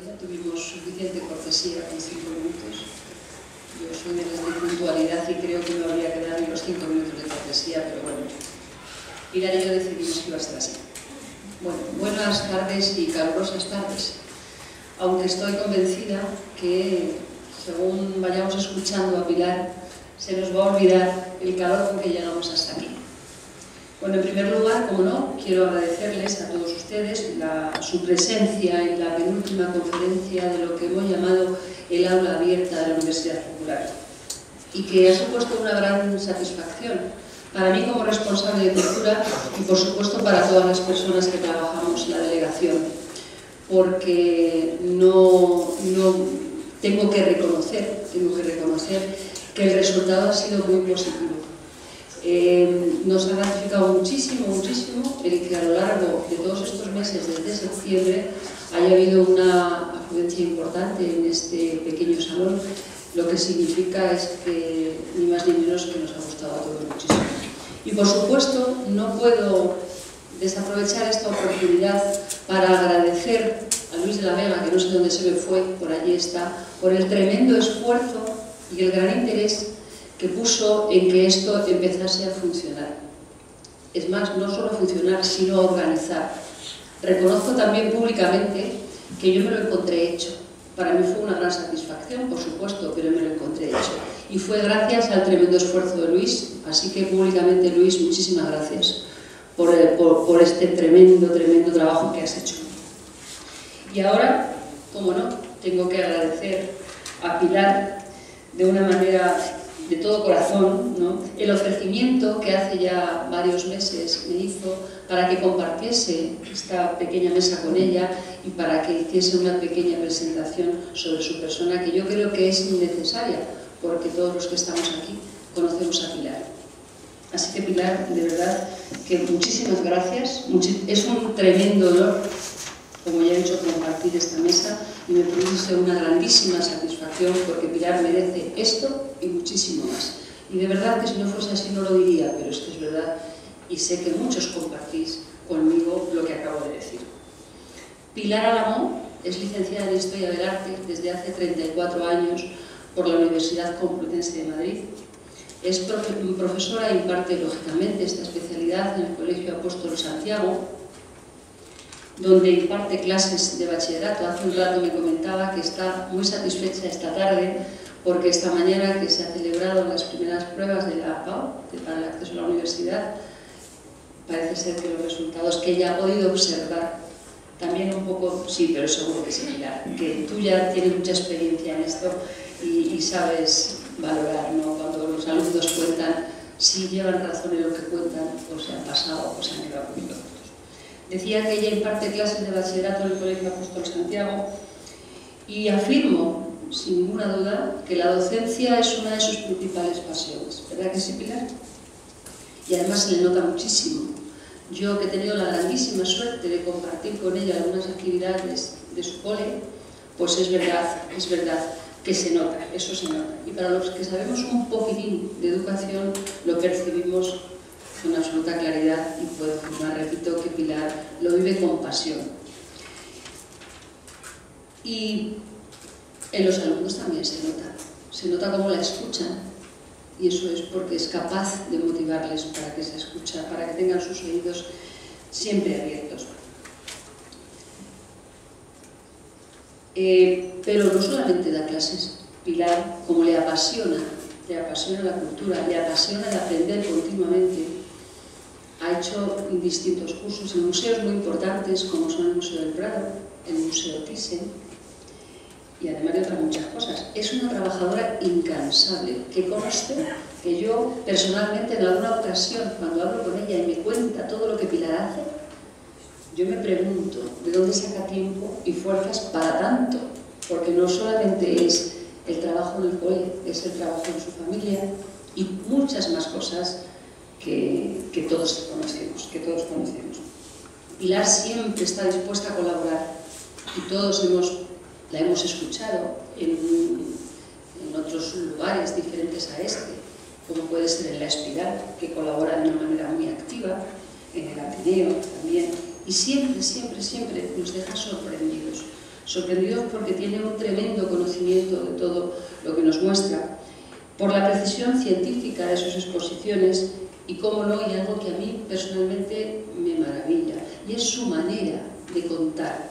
ya tuvimos suficiente cortesía con 5 minutos. Yo soy de las de puntualidad y creo que me habría que dar los 5 minutos de cortesía, pero bueno, Pilar y yo decidimos que iba a ser así. Bueno, buenas tardes y calurosas tardes. Aunque estoy convencida que, según vayamos escuchando a Pilar, se nos va a olvidar el calor con que llegamos hasta aquí. Bueno, en primer lugar, como no, quiero agradecerles a todos ustedes su presencia en la penúltima conferencia de lo que hemos llamado el aula abierta de la Universidad Popular y que ha supuesto una gran satisfacción para mí como responsable de cultura y por supuesto para todas las personas que trabajamos en la delegación, porque tengo que reconocer que el resultado ha sido muy positivo. Nos ha gratificado muchísimo el que a lo largo de todos estos meses, desde septiembre, haya habido una afluencia importante en este pequeño salón, lo que significa es que ni más ni menos que nos ha gustado a todos muchísimo. Y por supuesto no puedo desaprovechar esta oportunidad para agradecer a Luis de la Vega, que no sé dónde se me fue, por allí está, por el tremendo esfuerzo y el gran interés que puso en que esto empezase a funcionar. Es más, no solo a funcionar, sino a organizar. Reconozco también públicamente que yo me lo encontré hecho. Para mí fue una gran satisfacción, por supuesto, pero me lo encontré hecho. Y fue gracias al tremendo esfuerzo de Luis, así que públicamente, Luis, muchísimas gracias por este tremendo trabajo que has hecho. Y ahora, como no, tengo que agradecer a Pilar de una manera de todo corazón, ¿no?, el ofrecimiento que hace ya varios meses me hizo para que compartiese esta pequeña mesa con ella y para que hiciese una pequeña presentación sobre su persona, que yo creo que es innecesaria, porque todos los que estamos aquí conocemos a Pilar. Así que, Pilar, de verdad que muchísimas gracias. Es un tremendo honor, como ya he dicho, compartir esta mesa, y me produce una grandísima satisfacción porque Pilar merece esto y muchísimo más. Y de verdad que si no fuese así no lo diría, pero es que es verdad y sé que muchos compartís conmigo lo que acabo de decir. Pilar Alamó es licenciada en Historia del Arte desde hace 34 años por la Universidad Complutense de Madrid. Es profesora e imparte, lógicamente, esta especialidad en el Colegio Apóstol Santiago, donde imparte clases de bachillerato. Hace un rato me comentaba que está muy satisfecha esta tarde porque esta mañana que se han celebrado las primeras pruebas de la PAU, para el acceso a la universidad, parece ser que los resultados que ella ha podido observar también un poco, sí, pero seguro que sí, Pilar, que tú ya tienes mucha experiencia en esto y sabes valorar, ¿no?, cuando los alumnos cuentan si llevan razón en lo que cuentan o se han pasado o se han quedado muy locos. Decía que ella imparte clases de bachillerato en el Colegio Apóstol Santiago y afirmo, sin ninguna duda, que la docencia es una de sus principales pasiones. ¿Verdad que sí, Pilar? Y además se le nota muchísimo. Yo, que he tenido la grandísima suerte de compartir con ella algunas actividades de su cole, pues es verdad que se nota, eso se nota. Y para los que sabemos un poquitín de educación, lo percibimos con absoluta claridad y puedo afirmar, repito, que Pilar lo vive con pasión. Y en los alumnos también se nota cómo la escuchan, y eso es porque es capaz de motivarles para que se escuchen, para que tengan sus oídos siempre abiertos. Pero no solamente da clases, Pilar, como le apasiona la cultura, le apasiona el aprender continuamente, ha hecho distintos cursos en museos muy importantes como son el Museo del Prado, el Museo Thyssen y además de otras muchas cosas. Es una trabajadora incansable, que conste que yo personalmente en alguna ocasión cuando hablo con ella y me cuenta todo lo que Pilar hace, yo me pregunto de dónde saca tiempo y fuerzas para tanto, porque no solamente es el trabajo en el cole, es el trabajo en su familia y muchas más cosas que todos conocemos. Pilar siempre está dispuesta a colaborar y todos la hemos escuchado en otros lugares diferentes a este, como puede ser en La Espiral, que colabora de una manera muy activa, en el Ateneo también, y siempre nos deja sorprendidos sorprendidos porque tiene un tremendo conocimiento de todo lo que nos muestra, por la precisión científica de sus exposiciones y, cómo no, y algo que a mí personalmente me maravilla, y es su manera de contar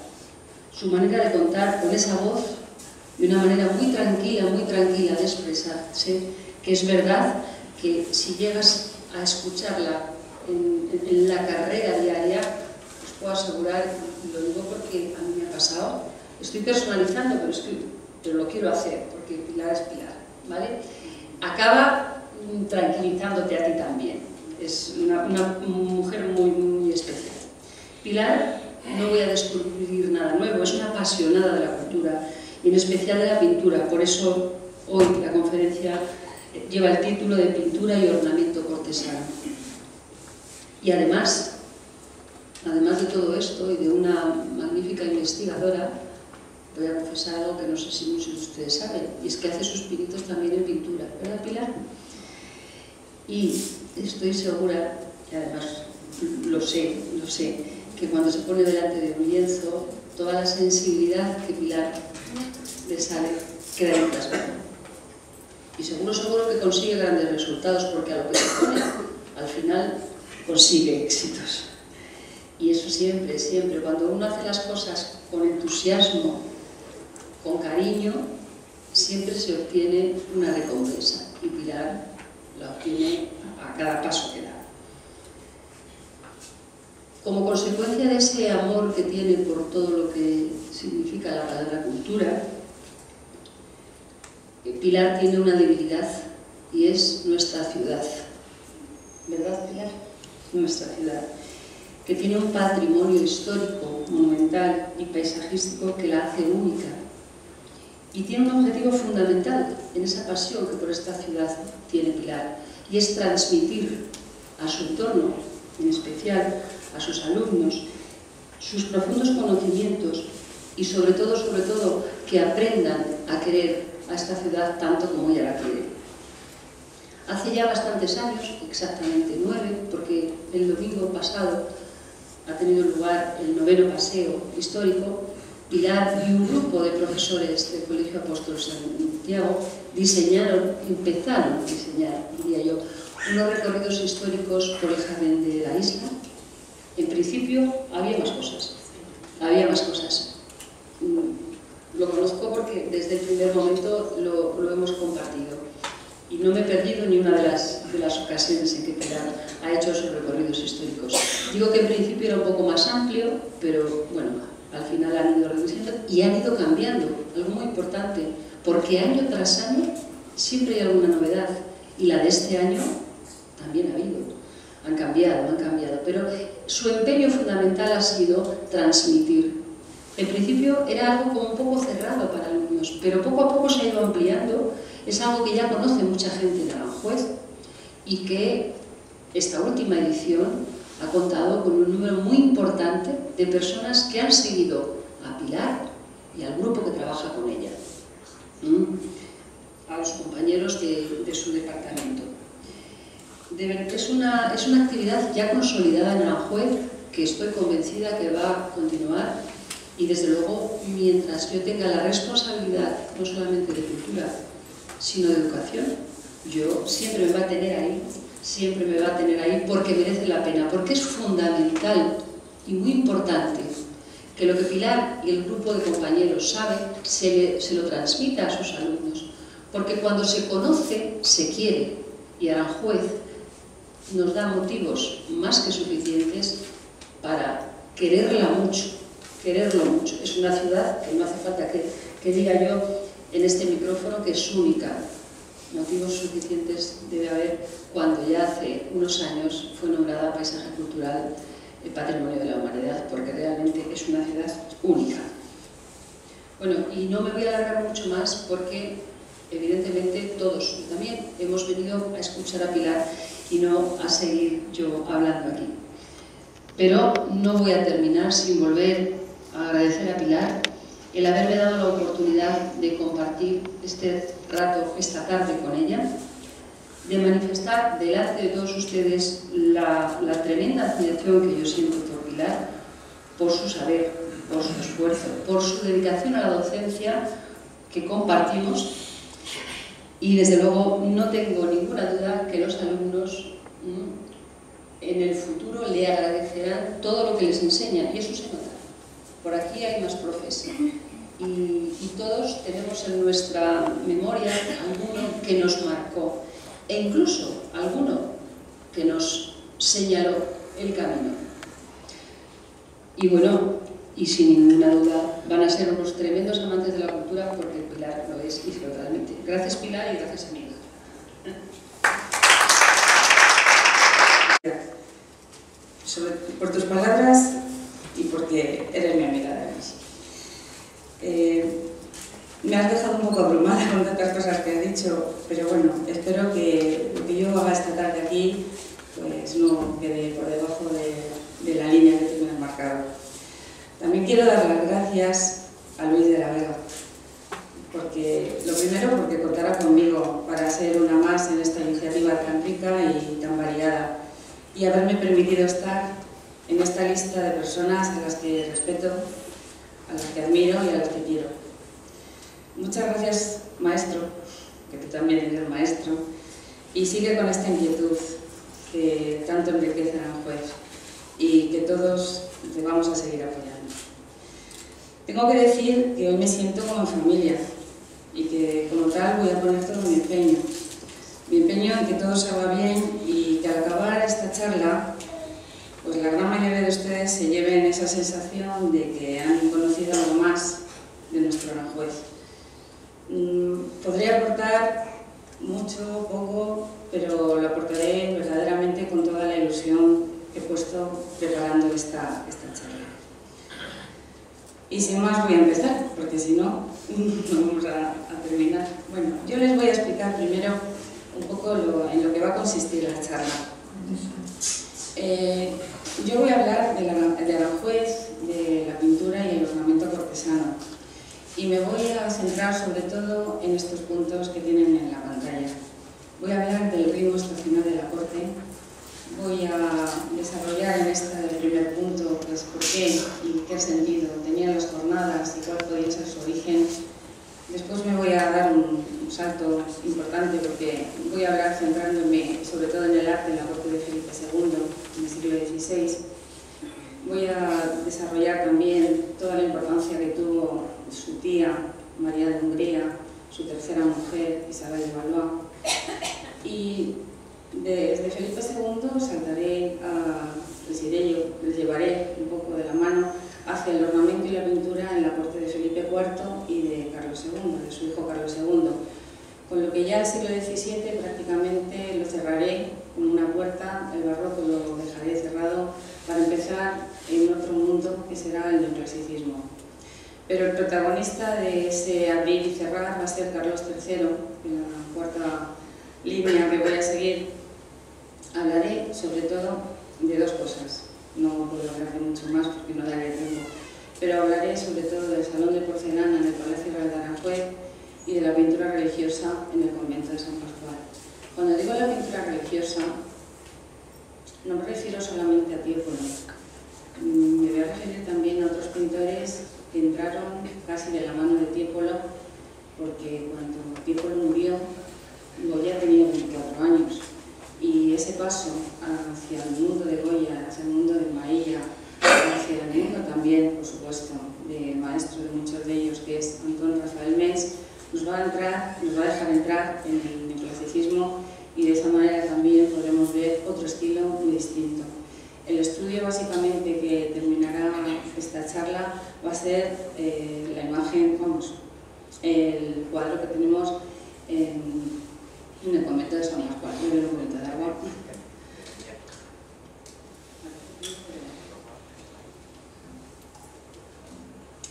con esa voz, de una manera muy tranquila de expresarse, que es verdad que si llegas a escucharla en la carrera diaria, os puedo asegurar, y lo digo porque a mí me ha pasado, estoy personalizando, pero lo quiero hacer, porque Pilar es Pilar, ¿vale? Acaba tranquilizándote a ti también. Es una mujer muy, muy especial. Pilar, no voy a descubrir nada nuevo, es una apasionada de la cultura, y en especial de la pintura. Por eso hoy la conferencia lleva el título de Pintura y Ornamento Cortesano. Y además de todo esto y de una magnífica investigadora, voy a confesar algo que no sé si muchos de ustedes saben, y es que hace sus pinitos también en pintura, ¿verdad, Pilar? Y estoy segura, y además lo sé, que cuando se pone delante de un lienzo, toda la sensibilidad que Pilar le sale queda en plasmada. Y seguro que consigue grandes resultados, porque a lo que se pone, al final consigue éxitos. Y eso siempre, cuando uno hace las cosas con entusiasmo, con cariño, siempre se obtiene una recompensa. Y Pilar la obtiene a cada paso que da. Como consecuencia de ese amor que tiene por todo lo que significa la palabra cultura, Pilar tiene una debilidad, y es nuestra ciudad. ¿Verdad, Pilar? Nuestra ciudad, que tiene un patrimonio histórico, monumental y paisajístico que la hace única. Y tiene un objetivo fundamental en esa pasión que por esta ciudad tiene Pilar, y es transmitir a su entorno, en especial a sus alumnos, sus profundos conocimientos y sobre todo que aprendan a querer a esta ciudad tanto como ella la quiere. Hace ya bastantes años, exactamente 9, porque el domingo pasado ha tenido lugar el 9º paseo histórico, Pilar y un grupo de profesores del Colegio Apóstol Santiago empezaron a diseñar, diría yo, unos recorridos históricos por el jardín de la isla. En principio había más cosas. Lo conozco porque desde el primer momento lo hemos compartido. Y no me he perdido ni una de las ocasiones en que Pilar ha hecho esos recorridos históricos. Digo que en principio era un poco más amplio, pero bueno, al final han ido reduciendo y han ido cambiando, algo muy importante, porque año tras año siempre hay alguna novedad, y la de este año también ha habido. Han cambiado, pero su empeño fundamental ha sido transmitir. En principio era algo como un poco cerrado para alumnos, pero poco a poco se ha ido ampliando. Es algo que ya conoce mucha gente de Aranjuez, y que esta última edición ha contado con un número muy importante de personas que han seguido a Pilar y al grupo que trabaja con ella, a los compañeros de su departamento. Es una actividad ya consolidada en Aranjuez, que estoy convencida que va a continuar, y desde luego, mientras yo tenga la responsabilidad no solamente de cultura, sino de educación, yo siempre me va a tener ahí, porque merece la pena, porque es fundamental y muy importante que lo que Pilar y el grupo de compañeros saben se lo transmita a sus alumnos, porque cuando se conoce, se quiere, y Aranjuez nos da motivos más que suficientes para quererlo mucho. Es una ciudad que no hace falta que diga yo en este micrófono que es única. Motivos suficientes debe haber cuando ya hace unos años fue nombrada Paisaje Cultural Patrimonio de la Humanidad, porque realmente es una ciudad única. Bueno, y no me voy a alargar mucho más porque evidentemente todos también hemos venido a escuchar a Pilar y no a seguir yo hablando aquí. Pero no voy a terminar sin volver a agradecer a Pilar el haberme dado la oportunidad de compartir este rato, esta tarde con ella, de manifestar delante de todos ustedes la tremenda admiración que yo siento por Pilar, por su saber, por su esfuerzo, por su dedicación a la docencia que compartimos, y desde luego no tengo ninguna duda que los alumnos en el futuro le agradecerán todo lo que les enseña, y eso se nota. Por aquí hay más profes y todos tenemos en nuestra memoria alguno que nos marcó e incluso alguno que nos señaló el camino. Y bueno, y sin ninguna duda van a ser unos tremendos amantes de la cultura, porque Pilar lo es y se lo transmite. Gracias, Pilar, y gracias, amiga. Por tus palabras y porque eres mi amiga, además. Me has dejado un poco abrumada con tantas cosas que has dicho, pero bueno, espero que lo que yo haga esta tarde aquí pues no quede por debajo de la línea que tú me has marcado. También quiero dar las gracias a Luis de la Vega, porque lo primero porque contará conmigo para ser una más en esta iniciativa tan rica y tan variada, y haberme permitido estar en esta lista de personas a las que respeto, a las que admiro y a las que quiero. Muchas gracias, maestro, que tú también eres maestro, y sigue con esta inquietud que tanto enriquece a Aranjuez y que todos te vamos a seguir apoyando. Tengo que decir que hoy me siento como en familia y que como tal voy a poner todo mi empeño en que todo salga bien y que al acabar esta charla pues la gran mayoría de ustedes se lleven esa sensación de que han conocido algo más de nuestro Aranjuez. Podría aportar mucho, poco, pero lo aportaré verdaderamente con toda la ilusión que he puesto preparando esta charla. Y sin más voy a empezar, porque si no, no vamos a terminar. Bueno, yo les voy a explicar primero un poco en lo que va a consistir la charla. Yo voy a hablar de Aranjuez, de la pintura y el ornamento cortesano. Y me voy a centrar sobre todo en estos puntos que tienen en la pantalla. Voy a hablar del ritmo estacional de la corte. Voy a desarrollar en el primer punto pues, por qué y qué sentido tenían las jornadas y cuál podía ser su origen. Después me voy a dar un salto importante porque voy a hablar centrándome sobre todo en el arte en la corte de Felipe II, en el siglo XVI. Voy a desarrollar también toda la importancia que tuvo su tía, María de Hungría, su tercera mujer, Isabel de Valois. Y desde Felipe II saltaré les llevaré un poco de la mano hacia el ornamento y la pintura en la corte de Felipe IV y de Carlos II, de su hijo Carlos II. Con lo que ya el siglo XVII prácticamente lo cerraré con una puerta, el barroco lo dejaré cerrado para empezar en otro mundo que será el neoclasicismo. Pero el protagonista de ese abrir y cerrar va a ser Carlos III, en la cuarta línea que voy a seguir. Hablaré sobre todo de dos cosas, no puedo hablar de mucho más porque no daría tiempo, pero hablaré sobre todo del salón de porcelana en el Palacio Real de Aranjuez y de la pintura religiosa en el convento de San Pascual. Cuando digo la pintura religiosa, no me refiero solamente a Tiepolo, me voy a referir también a otros pintores que entraron casi de la mano de Tiepolo, porque cuando Tiepolo murió, Goya tenía 24 años. Y ese paso hacia el mundo de Goya, hacia el mundo de Mailla, hacia el mundo también, por supuesto, del maestro de muchos de ellos, que es Antón Rafael Mengs, nos va a dejar entrar en el neoclasicismo y de esa manera también podremos ver otro estilo muy distinto. El estudio básicamente que terminará esta charla va a ser la imagen, el cuadro que tenemos en el convento de San Pascual. Yo le doy un poquito de agua.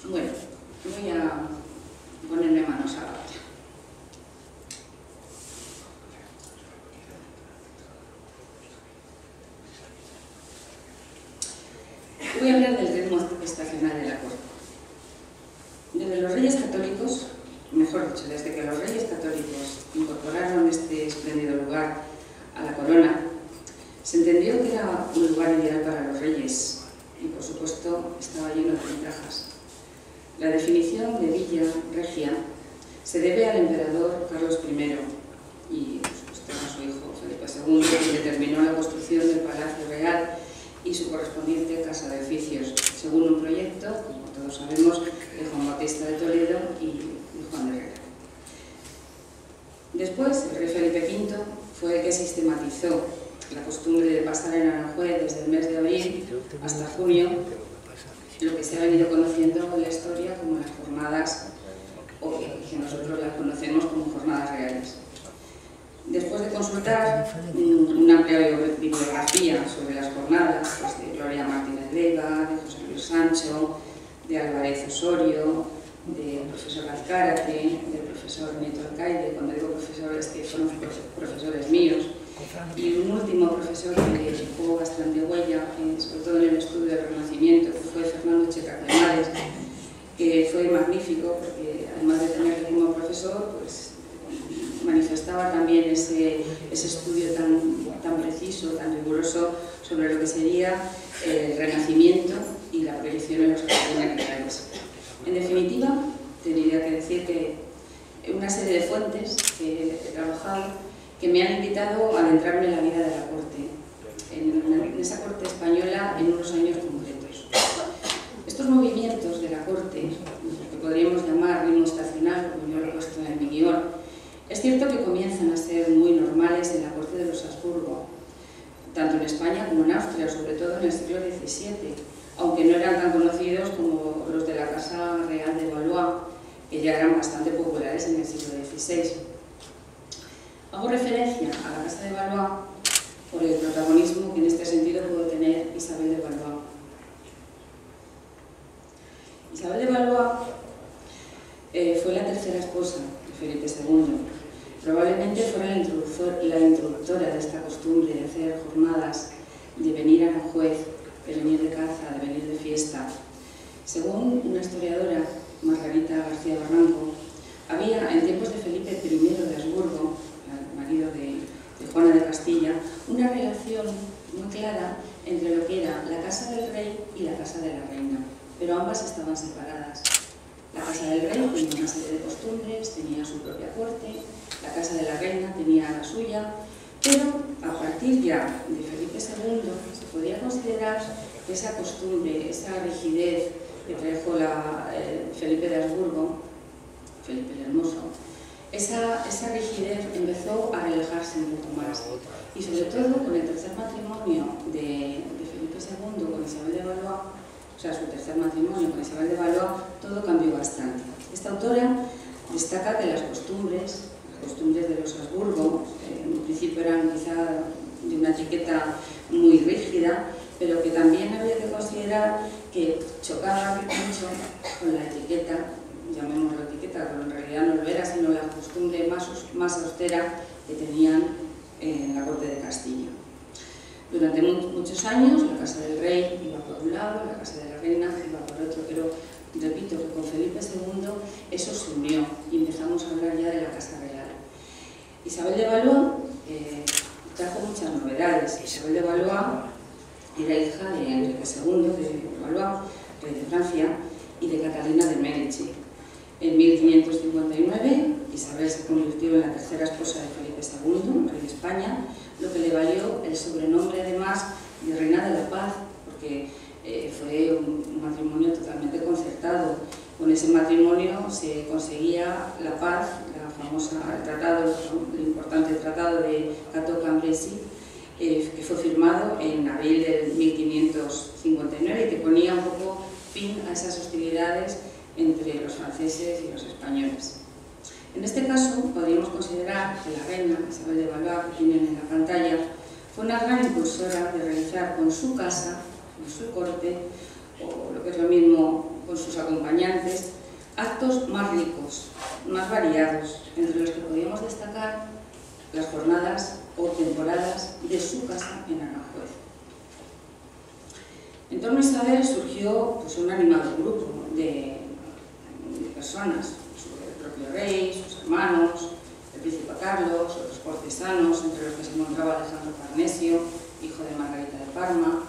Bueno, voy a ponerme manos a la obra. Voy a hablar del ritmo estacional de la corte. Desde los Reyes Católicos, mejor dicho, desde que los Reyes Católicos incorporaron este espléndido lugar a la corona, se entendió que era un lugar ideal para los reyes, y por supuesto estaba lleno de ventajas. La definición de Villa Regia se debe al emperador Carlos I y por supuesto a su hijo Felipe II, que determinó la construcción del Palacio Real y su correspondiente Casa de Oficios, según un proyecto, como todos sabemos, de Juan Bautista de Toledo y Juan de Herrera. Después, el rey Felipe V fue el que sistematizó la costumbre de pasar en Aranjuez desde el mes de abril hasta junio, lo que se ha venido conociendo en la historia como las jornadas, o que nosotros las conocemos como jornadas reales. Después de consultar una amplia bibliografía sobre las jornadas, pues de Gloria Martínez Leiva, de José Luis Sancho, de Álvarez Osorio, del profesor Azcárate, del profesor Nieto Alcaide, cuando digo profesor es que fueron profesores míos, y un último profesor que dejó bastante huella, sobre todo en el estudio del Renacimiento, que fue Fernando Checa Cremades, que fue magnífico porque además de tenerle como profesor, pues manifestaba también ese estudio tan preciso, tan riguroso sobre lo que sería el Renacimiento y la proyección en los jardines reales. En definitiva, tendría que decir que una serie de fuentes que he trabajado que me han invitado a adentrarme en la vida de la corte, en esa corte española en unos años concretos. Estos movimientos de la corte, que podríamos llamar ritmo estacional, como yo lo he puesto en mi guión, es cierto que comienzan a ser muy normales en la corte de los Habsburgo, tanto en España como en Austria, sobre todo en el siglo XVII, aunque no eran tan conocidos como los de la Casa Real de Valois, que ya eran bastante populares en el siglo XVI. Hago referencia a la Casa de Valois por el protagonismo que en este sentido pudo tener Isabel de Valois. Isabel de Valois fue la tercera esposa de Felipe II. Probablemente fuera la introductora de esta costumbre de hacer jornadas, de venir a Aranjuez, de venir de caza, de venir de fiesta. Según una historiadora, Margarita García Barranco, había en tiempos de Felipe I de Habsburgo, el marido de Juana de Castilla, una relación muy clara entre lo que era la casa del rey y la casa de la reina, pero ambas estaban separadas. La casa del rey tenía una serie de costumbres, tenía su propia corte, la casa de la reina tenía la suya, pero a partir ya de Felipe II se podía considerar que esa costumbre, esa rigidez que trajo Felipe de Habsburgo, Felipe el Hermoso, esa rigidez empezó a relajarse un poco más. Y sobre todo con el tercer matrimonio de Felipe II con Isabel de Valois, o sea, su tercer matrimonio con Isabel de Valois, todo cambió bastante. Esta autora destaca que las costumbres de los Habsburgo, en un principio eran quizá de una etiqueta muy rígida, pero que también había que considerar que chocaban mucho con la etiqueta, llamémoslo etiqueta, pero en realidad no lo era, sino la costumbre más austera que tenían en la corte de Castilla. Durante muchos años la casa del rey iba por un lado, la casa de la reina iba por otro, pero repito que con Felipe II eso se unió y empezamos a hablar ya de la casa real. Isabel de Valois trajo muchas novedades. Isabel de Valois era hija de Enrique II de Valois, rey de Francia, y de Catalina de Medici. En 1559 Isabel se convirtió en la tercera esposa de Felipe II, rey de España, lo que le valió el sobrenombre además de Reina de la Paz, porque fue un matrimonio totalmente concertado. Con ese matrimonio se conseguía la paz, el importante tratado de Cateau-Cambrésis, que fue firmado en abril de 1559 y que ponía un poco fin a esas hostilidades entre los franceses y los españoles. En este caso, podríamos considerar que la reina Isabel de Valois, que tienen en la pantalla, fue una gran impulsora de realizar con su casa, con su corte, o lo que es lo mismo, con sus acompañantes, actos más ricos, más variados, entre los que podríamos destacar las jornadas o temporadas de su casa en Aranjuez. En torno a Isabel surgió pues, un animado grupo de personas, el propio rey, sus hermanos, el príncipe Carlos, los cortesanos, entre los que se encontraba Alejandro Farnesio, hijo de Margarita de Parma,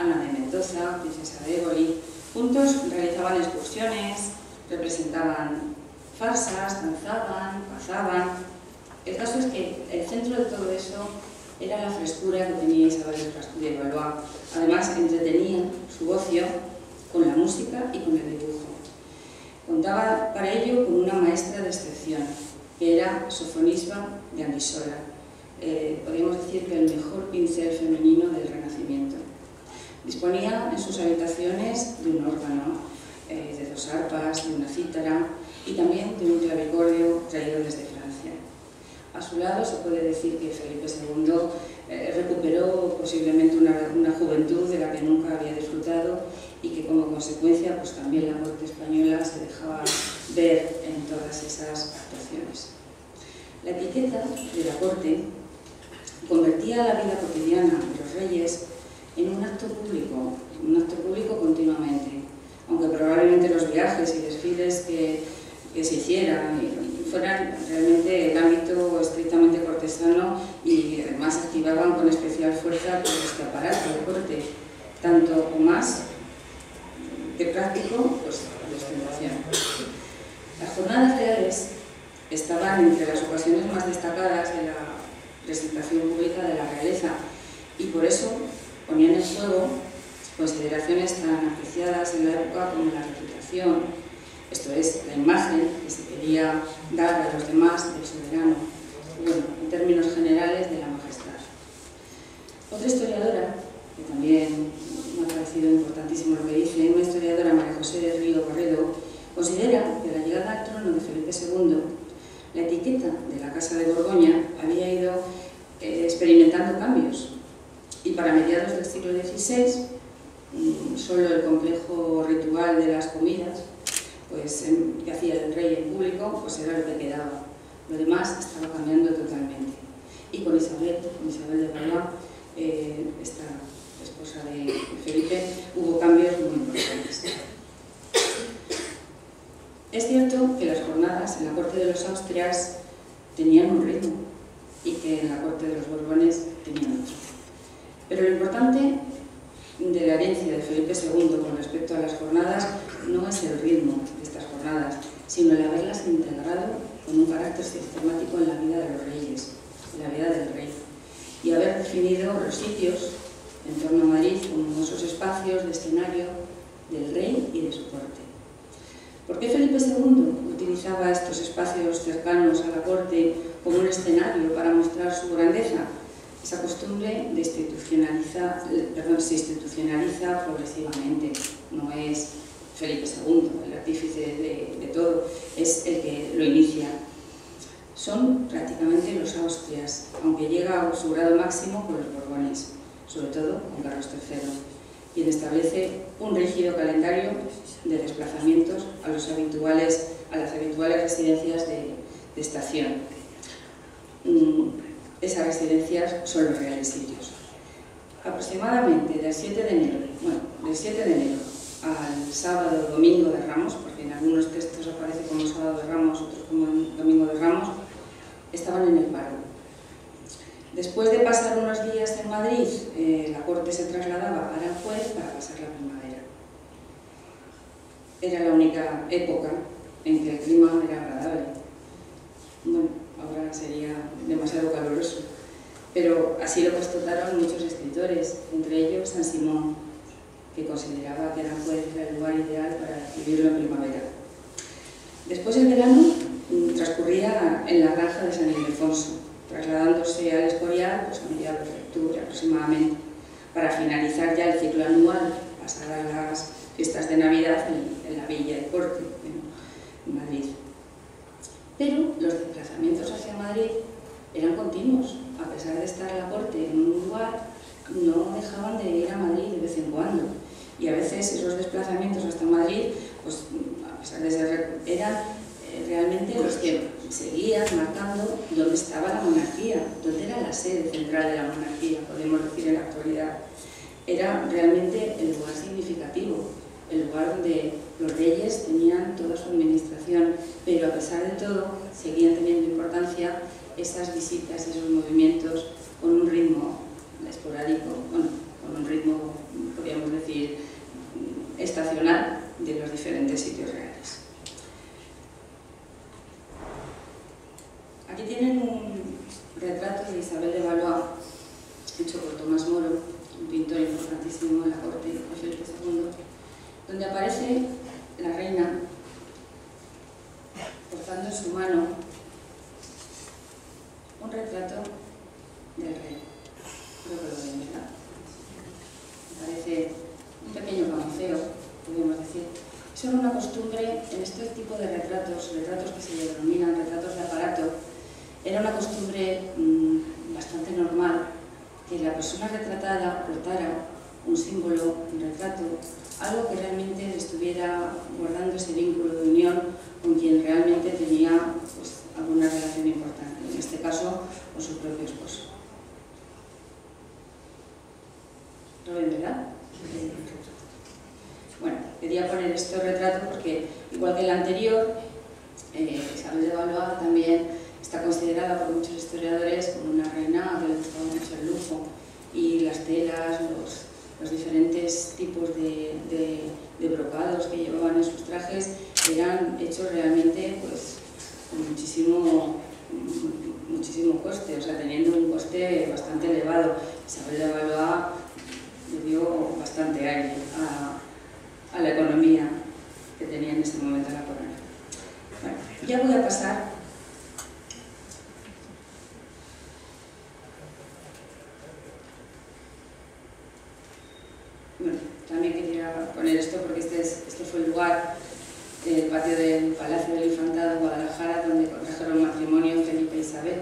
Ana de Mendoza, princesa de Éboli. Juntos realizaban excursiones, representaban farsas, danzaban, cazaban. El caso es que el centro de todo eso era la frescura que tenía Isabel de Valois. Además, entretenía su ocio con la música y con el dibujo. Contaba para ello con una maestra de excepción, que era Sofonisba de Anguissola. Podríamos decir que el mejor pincel femenino del Renacimiento. Disponía en sus habitaciones de un órgano, de 2 arpas, de una cítara y también de un clavicordio traído desde Francia. A su lado se puede decir que Felipe II recuperó posiblemente una juventud de la que nunca había disfrutado y que como consecuencia pues también la corte española se dejaba ver en todas esas actuaciones. La etiqueta de la corte convertía la vida cotidiana de los reyes en un acto público continuamente, aunque probablemente los viajes y desfiles que se hicieran fueran realmente el ámbito estrictamente cortesano y además activaban con especial fuerza pues, este aparato de corte, tanto o más que práctico, pues la ostentación. Las jornadas reales estaban entre las ocasiones más destacadas de la presentación pública de la realeza y por eso ponían en juego consideraciones tan apreciadas en la época como la reputación, esto es, la imagen que se quería dar a los demás del soberano, bueno, en términos generales de la majestad. Otra historiadora, que también me ha parecido importantísimo lo que dice, una historiadora, María José de Río Barredo, considera que a la llegada al trono de Felipe II, la etiqueta de la Casa de Borgoña había ido experimentando cambios y para mediados del siglo XVI solo el complejo ritual de las comidas pues, que hacía el rey en público pues era lo que quedaba. Lo demás estaba cambiando totalmente. Y con Isabel de Valois, esta esposa de Felipe, hubo cambios muy importantes. Es cierto que las jornadas en la corte de los Austrias tenían un ritmo y que en la corte de los Borbones tenían otro. Pero lo importante de la herencia de Felipe II con respecto a las jornadas no es el ritmo de estas jornadas, sino el haberlas integrado con un carácter sistemático en la vida de los reyes, en la vida del rey, y haber definido los sitios en torno a Madrid como esos espacios de escenario del rey y de su corte. ¿Por qué Felipe II utilizaba estos espacios cercanos a la corte como un escenario para mostrar su grandeza? Esa costumbre de se institucionaliza progresivamente. No es Felipe II el artífice de todo, es el que lo inicia. Son prácticamente los Austrias, aunque llega a su grado máximo con los Borbones, sobre todo con Carlos III, quien establece un rígido calendario de desplazamientos a las habituales residencias de estación. Esas residencias son los reales sitios. Aproximadamente del 7 de enero al sábado o domingo de Ramos, porque en algunos textos aparece como sábado de Ramos, otros como domingo de Ramos, estaban en el paro. Después de pasar unos días en Madrid, la corte se trasladaba a Aranjuez para pasar la primavera. Era la única época en que el clima era agradable. Bueno, ahora sería demasiado caluroso, pero así lo constataron muchos escritores, entre ellos Saint-Simon, que consideraba que Aranjuez era el lugar ideal para vivirlo en primavera. Después el verano transcurría en la granja de San Ildefonso, trasladándose al Escorial pues, a mediados de octubre aproximadamente, para finalizar ya el ciclo anual, pasadas las fiestas de Navidad en la villa de Corte, en Madrid. Pero los desplazamientos hacia Madrid eran continuos. A pesar de estar la corte en un lugar, no dejaban de ir a Madrid de vez en cuando. Y a veces esos desplazamientos hasta Madrid, pues, a pesar de ser, eran realmente los que seguían marcando dónde estaba la monarquía, dónde era la sede central de la monarquía, podemos decir en la actualidad. Era realmente el lugar significativo, el lugar donde los reyes tenían toda su administración, pero a pesar de todo seguían teniendo importancia esas visitas, esos movimientos con un ritmo esporádico, bueno, con un ritmo, podríamos decir, estacional de los diferentes sitios reales. Aquí tienen un retrato de Isabel de Valois, hecho por Tomás Moro, un pintor importantísimo en la corte de Felipe II, donde aparece la reina portando en su mano un retrato del rey. Creo que lo ven, ¿verdad? Me parece un pequeño camufeo, podríamos decir. Eso era una costumbre en este tipo de retratos, retratos que se denominan retratos de aparato. Era una costumbre bastante normal que la persona retratada portara un símbolo, un retrato, algo que realmente le estuviera guardando ese vínculo de unión con quien realmente tenía pues, alguna relación importante, en este caso con su propio esposo. ¿Lo ven, verdad? Bueno, quería poner este retrato porque, igual que el anterior, Isabel de Valois también está considerada por muchos historiadores como una reina que le gustaba mucho el lujo, y las telas, los diferentes tipos de brocados que llevaban en sus trajes eran hechos realmente pues, con muchísimo coste, o sea, teniendo un coste bastante elevado. Isabel de Valois le dio bastante aire a la economía que tenía en ese momento la corona. Bueno, ya voy a pasar también quería poner esto porque este fue el lugar, el patio del Palacio del Infantado de Guadalajara, donde contrajeron matrimonio Felipe e Isabel.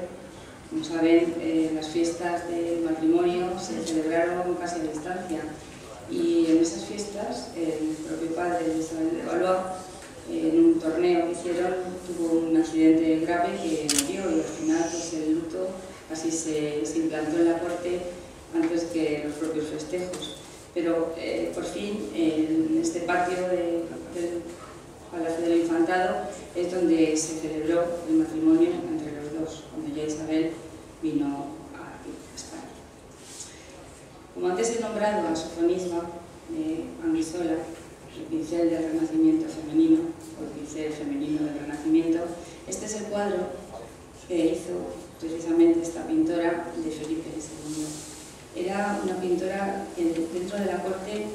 Como saben, las fiestas del matrimonio se celebraron casi a distancia, y en esas fiestas el propio padre de Isabel de Valois, en un torneo que hicieron, tuvo un accidente grave que murió, y al final pues, el luto casi se implantó en la corte antes que los propios festejos. Pero por fin, en este patio del Palacio del Infantado es donde se celebró el matrimonio entre los dos, cuando ya Isabel vino a España. Como antes he nombrado a Sofonisba de Anguissola, el pincel del Renacimiento femenino, o el pincel femenino del Renacimiento, este es el cuadro que hizo precisamente esta pintora de Felipe II. Era una pintora que dentro de la corte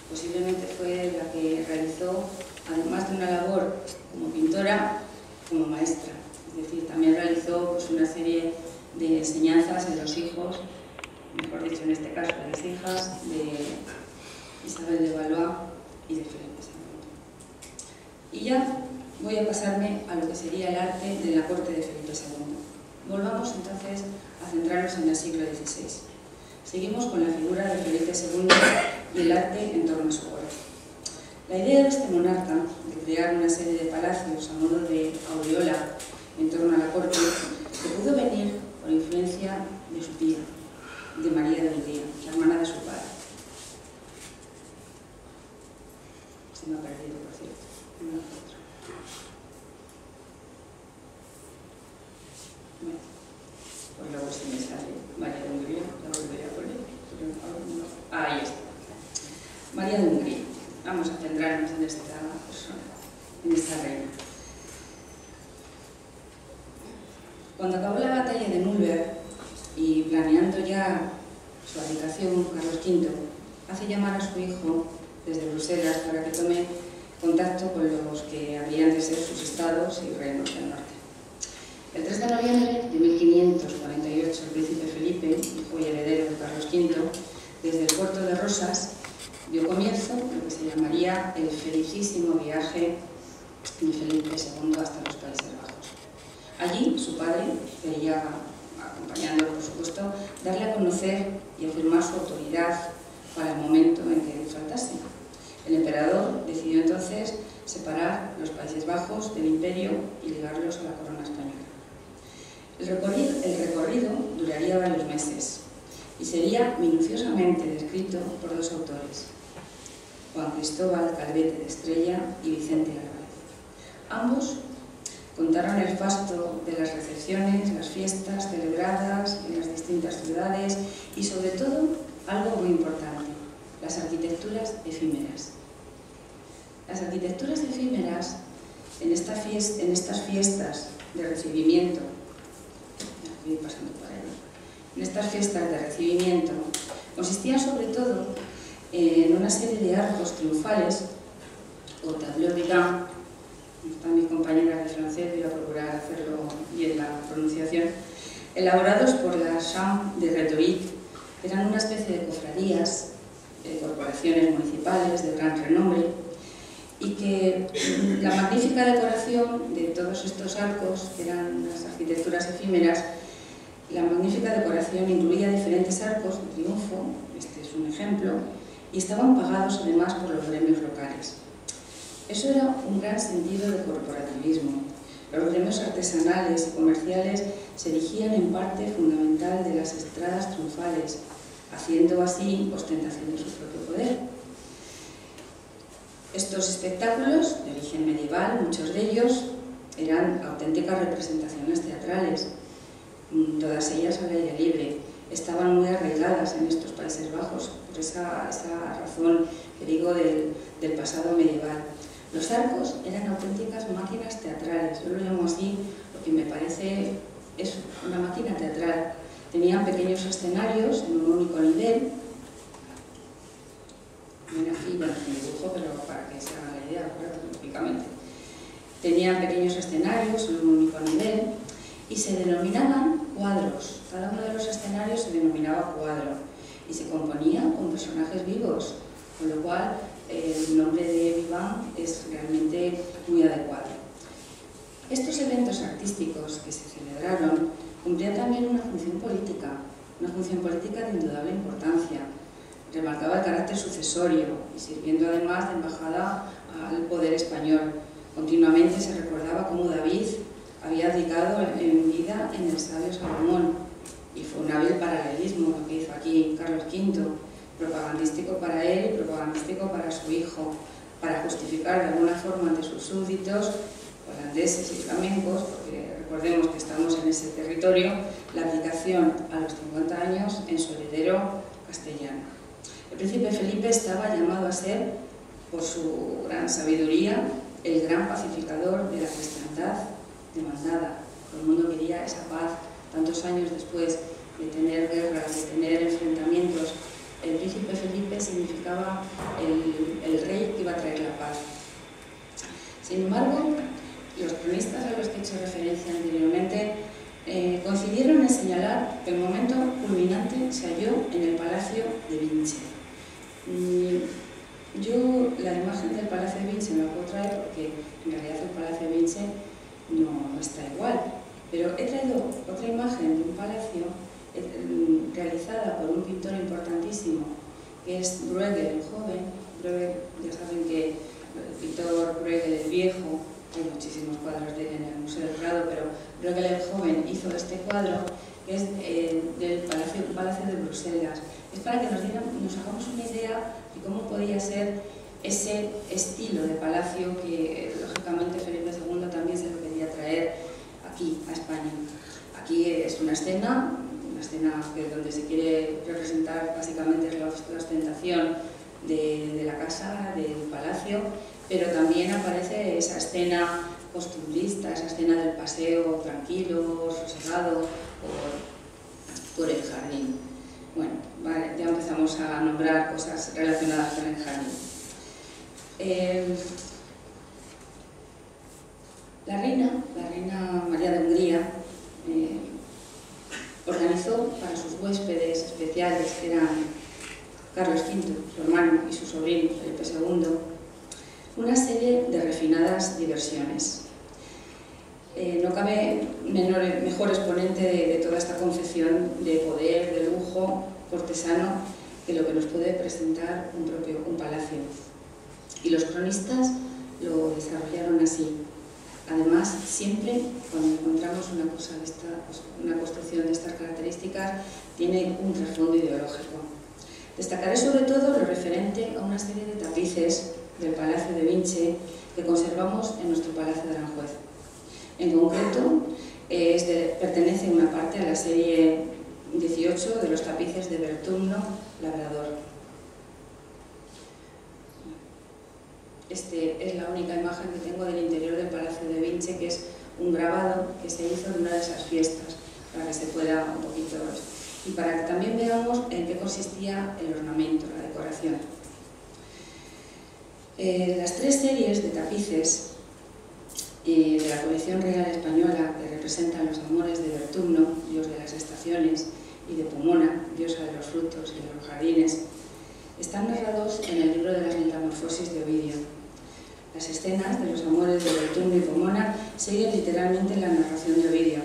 posiblemente fue la que realizó, además de una labor como pintora, como maestra. Es decir, también realizó pues, una serie de enseñanzas en los hijos, mejor dicho en este caso, las hijas de Isabel de Valois y de Felipe II. Y ya voy a pasarme a lo que sería el arte de la corte de Felipe II. Volvamos entonces a centrarnos en el siglo XVI. Seguimos con la figura de Felipe II y el arte en torno a su corte. La idea de este monarca de crear una serie de palacios a modo de aureola en torno a la corte se pudo venir por influencia de su tía, de María de Hungría, la hermana de su padre. Se me ha perdido, por cierto. Bueno, pues luego se me sale María de Hungría, la volveré a poner. Ahí está. María de Hungría. Vamos a centrarnos en esta persona, en esta reina. Cuando acabó la batalla de Mühlberg y planeando ya su abdicación, Carlos V hace llamar a su hijo desde Bruselas para que tome contacto con los que habrían de ser sus estados y reinos del norte. El 3 de noviembre de 1548, el príncipe Felipe, hijo y heredero de Carlos V, desde el puerto de Rosas, dio comienzo lo que se llamaría el felicísimo viaje de Felipe II hasta los Países Bajos. Allí, su padre quería, acompañándolo por supuesto, darle a conocer y afirmar su autoridad para el momento en que faltase. El emperador decidió entonces separar los Países Bajos del imperio y ligarlos a la corona española. El recorrido duraría varios meses y sería minuciosamente descrito por dos autores, Juan Cristóbal Calvete de Estrella y Vicente Álvarez. Ambos contaron el fasto de las recepciones, las fiestas celebradas en las distintas ciudades y, sobre todo, algo muy importante, las arquitecturas efímeras. Las arquitecturas efímeras, en estas fiestas de recibimiento, consistían sobre todo en una serie de arcos triunfales, o tableaux vivants, están mis compañeras de francés, voy a procurar hacerlo bien la pronunciación, elaborados por la Chambre de Rhétorique. Eran una especie de cofradías, de corporaciones municipales de gran renombre, y que la magnífica decoración de todos estos arcos, que eran las arquitecturas efímeras, la magnífica decoración incluía diferentes arcos de triunfo, este es un ejemplo, y estaban pagados además por los gremios locales. Eso era un gran sentido de corporativismo. Los gremios artesanales y comerciales se erigían en parte fundamental de las estradas triunfales, haciendo así ostentación de su propio poder. Estos espectáculos, de origen medieval, muchos de ellos, eran auténticas representaciones teatrales, todas ellas al aire libre. Estaban muy arraigadas en estos Países Bajos, por esa razón que digo del pasado medieval. Los arcos eran auténticas máquinas teatrales, yo lo llamo así porque me parece es una máquina teatral. Tenían pequeños escenarios en un único nivel. Ven aquí, bueno, me dibujo, pero para que se hagan la idea, lógicamente. Tenían pequeños escenarios en un único nivel y se denominaban cuadros. Cada uno de los escenarios se denominaba cuadro y se componía con personajes vivos, con lo cual el nombre de vivant es realmente muy adecuado. Estos eventos artísticos que se celebraron cumplían también una función política de indudable importancia. Remarcaba el carácter sucesorio y sirviendo además de embajada al poder español. Continuamente se recordaba cómo David había abdicado en vida en el sabio Salomón, y fue un hábil paralelismo lo que hizo aquí Carlos V, propagandístico para él y propagandístico para su hijo, para justificar de alguna forma ante sus súbditos, holandeses y flamencos, porque recordemos que estamos en ese territorio, la abdicación a los 50 años en su heredero castellano. El príncipe Felipe estaba llamado a ser, por su gran sabiduría, el gran pacificador de la cristiandad demandada. Todo el mundo quería esa paz, tantos años después de tener guerras, de tener enfrentamientos. El príncipe Felipe significaba el rey que iba a traer la paz. Sin embargo, los cronistas a los que he hecho referencia anteriormente coincidieron en señalar que el momento culminante se halló en el Palacio de Vinche. Yo la imagen del Palacio de Vinche me la puedo traer porque en realidad el Palacio de Vinche no está igual, pero he traído otra imagen de un palacio realizada por un pintor importantísimo, que es Bruegel el joven. Bruegel, ya saben que el pintor Bruegel el viejo, hay muchísimos cuadros de él en el Museo del Prado, pero Bruegel el joven hizo este cuadro, que es del Palacio de Bruselas. Es para que nos hagamos una idea de cómo podía ser ese estilo de palacio que, lógicamente, Felipe II también se lo quería traer aquí, a España. Aquí es una escena donde se quiere representar básicamente la ostentación de la casa, del palacio, pero también aparece esa escena costumbrista, esa escena del paseo tranquilo, sosegado por el jardín. Bueno, vale, ya empezamos a nombrar cosas relacionadas con el jardín. La reina María de Hungría, organizó para sus huéspedes especiales, que eran Carlos V, su hermano, y su sobrino, Felipe II, una serie de refinadas diversiones. No cabe mejor exponente de toda esta concepción de poder, de lujo cortesano, que lo que nos puede presentar un palacio. Y los cronistas lo desarrollaron así. Además, siempre cuando encontramos una construcción de estas características, tiene un trasfondo ideológico. Destacaré sobre todo lo referente a una serie de tapices del Palacio de Vinche que conservamos en nuestro Palacio de Aranjuez. En concreto, pertenece una parte a la serie 18 de los tapices de Bertumno Labrador. es la única imagen que tengo del interior del Palacio de Vinci, que es un grabado que se hizo en una de esas fiestas, para que se pueda un poquito... y para que también veamos en qué consistía el ornamento, la decoración. Las 3 series de tapices de la colección real española, que representan los amores de Vertumno, dios de las estaciones, y de Pomona, diosa de los frutos y de los jardines, están narrados en el libro de las Metamorfosis de Ovidio. Las escenas de los amores de Vertumno y Pomona siguen literalmente la narración de Ovidio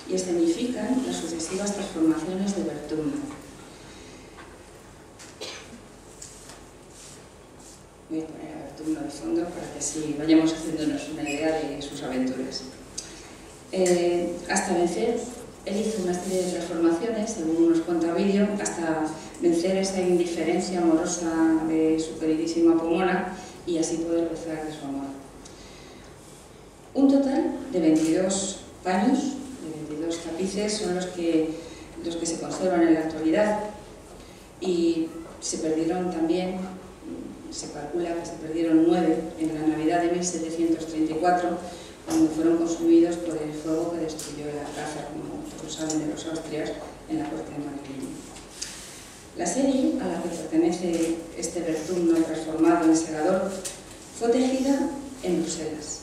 y escenifican las sucesivas transformaciones de Vertumno. Voy a poner a Vertumno de fondo para que así vayamos haciéndonos una idea de sus aventuras. Hasta vencer, él hizo una serie de transformaciones, según nos cuenta Ovidio, hasta vencer esa indiferencia amorosa de su queridísima Pomona y así poder gozar de su amor. Un total de 22 paños, de 22 tapices, son los que se conservan en la actualidad, y se perdieron también, se calcula que se perdieron 9 en la Navidad de 1734, cuando fueron consumidos por el fuego que destruyó el Alcázar, como todos saben, de los Austrias, en la corte de Madrid. La serie a la que pertenece este Vertumno transformado en segador fue tejida en Bruselas,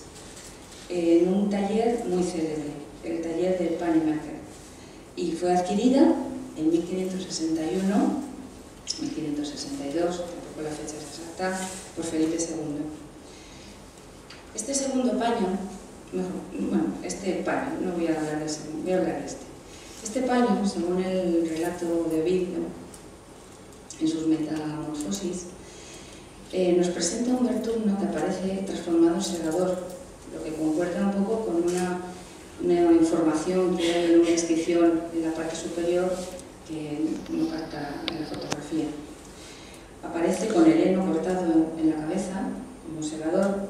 en un taller muy célebre, el taller del Pannemaker, y fue adquirida en 1561, 1562, tampoco la fecha es exacta, por Felipe II. Este segundo paño, este paño, no voy a hablar del segundo, voy a hablar de este. Este paño, según el relato de Ovidio, en sus Metamorfosis, nos presenta un Vertumno que aparece transformado en segador, lo que concuerda un poco con una información que hay en una inscripción en la parte superior que no capta en la fotografía. Aparece con el heno cortado en la cabeza como segador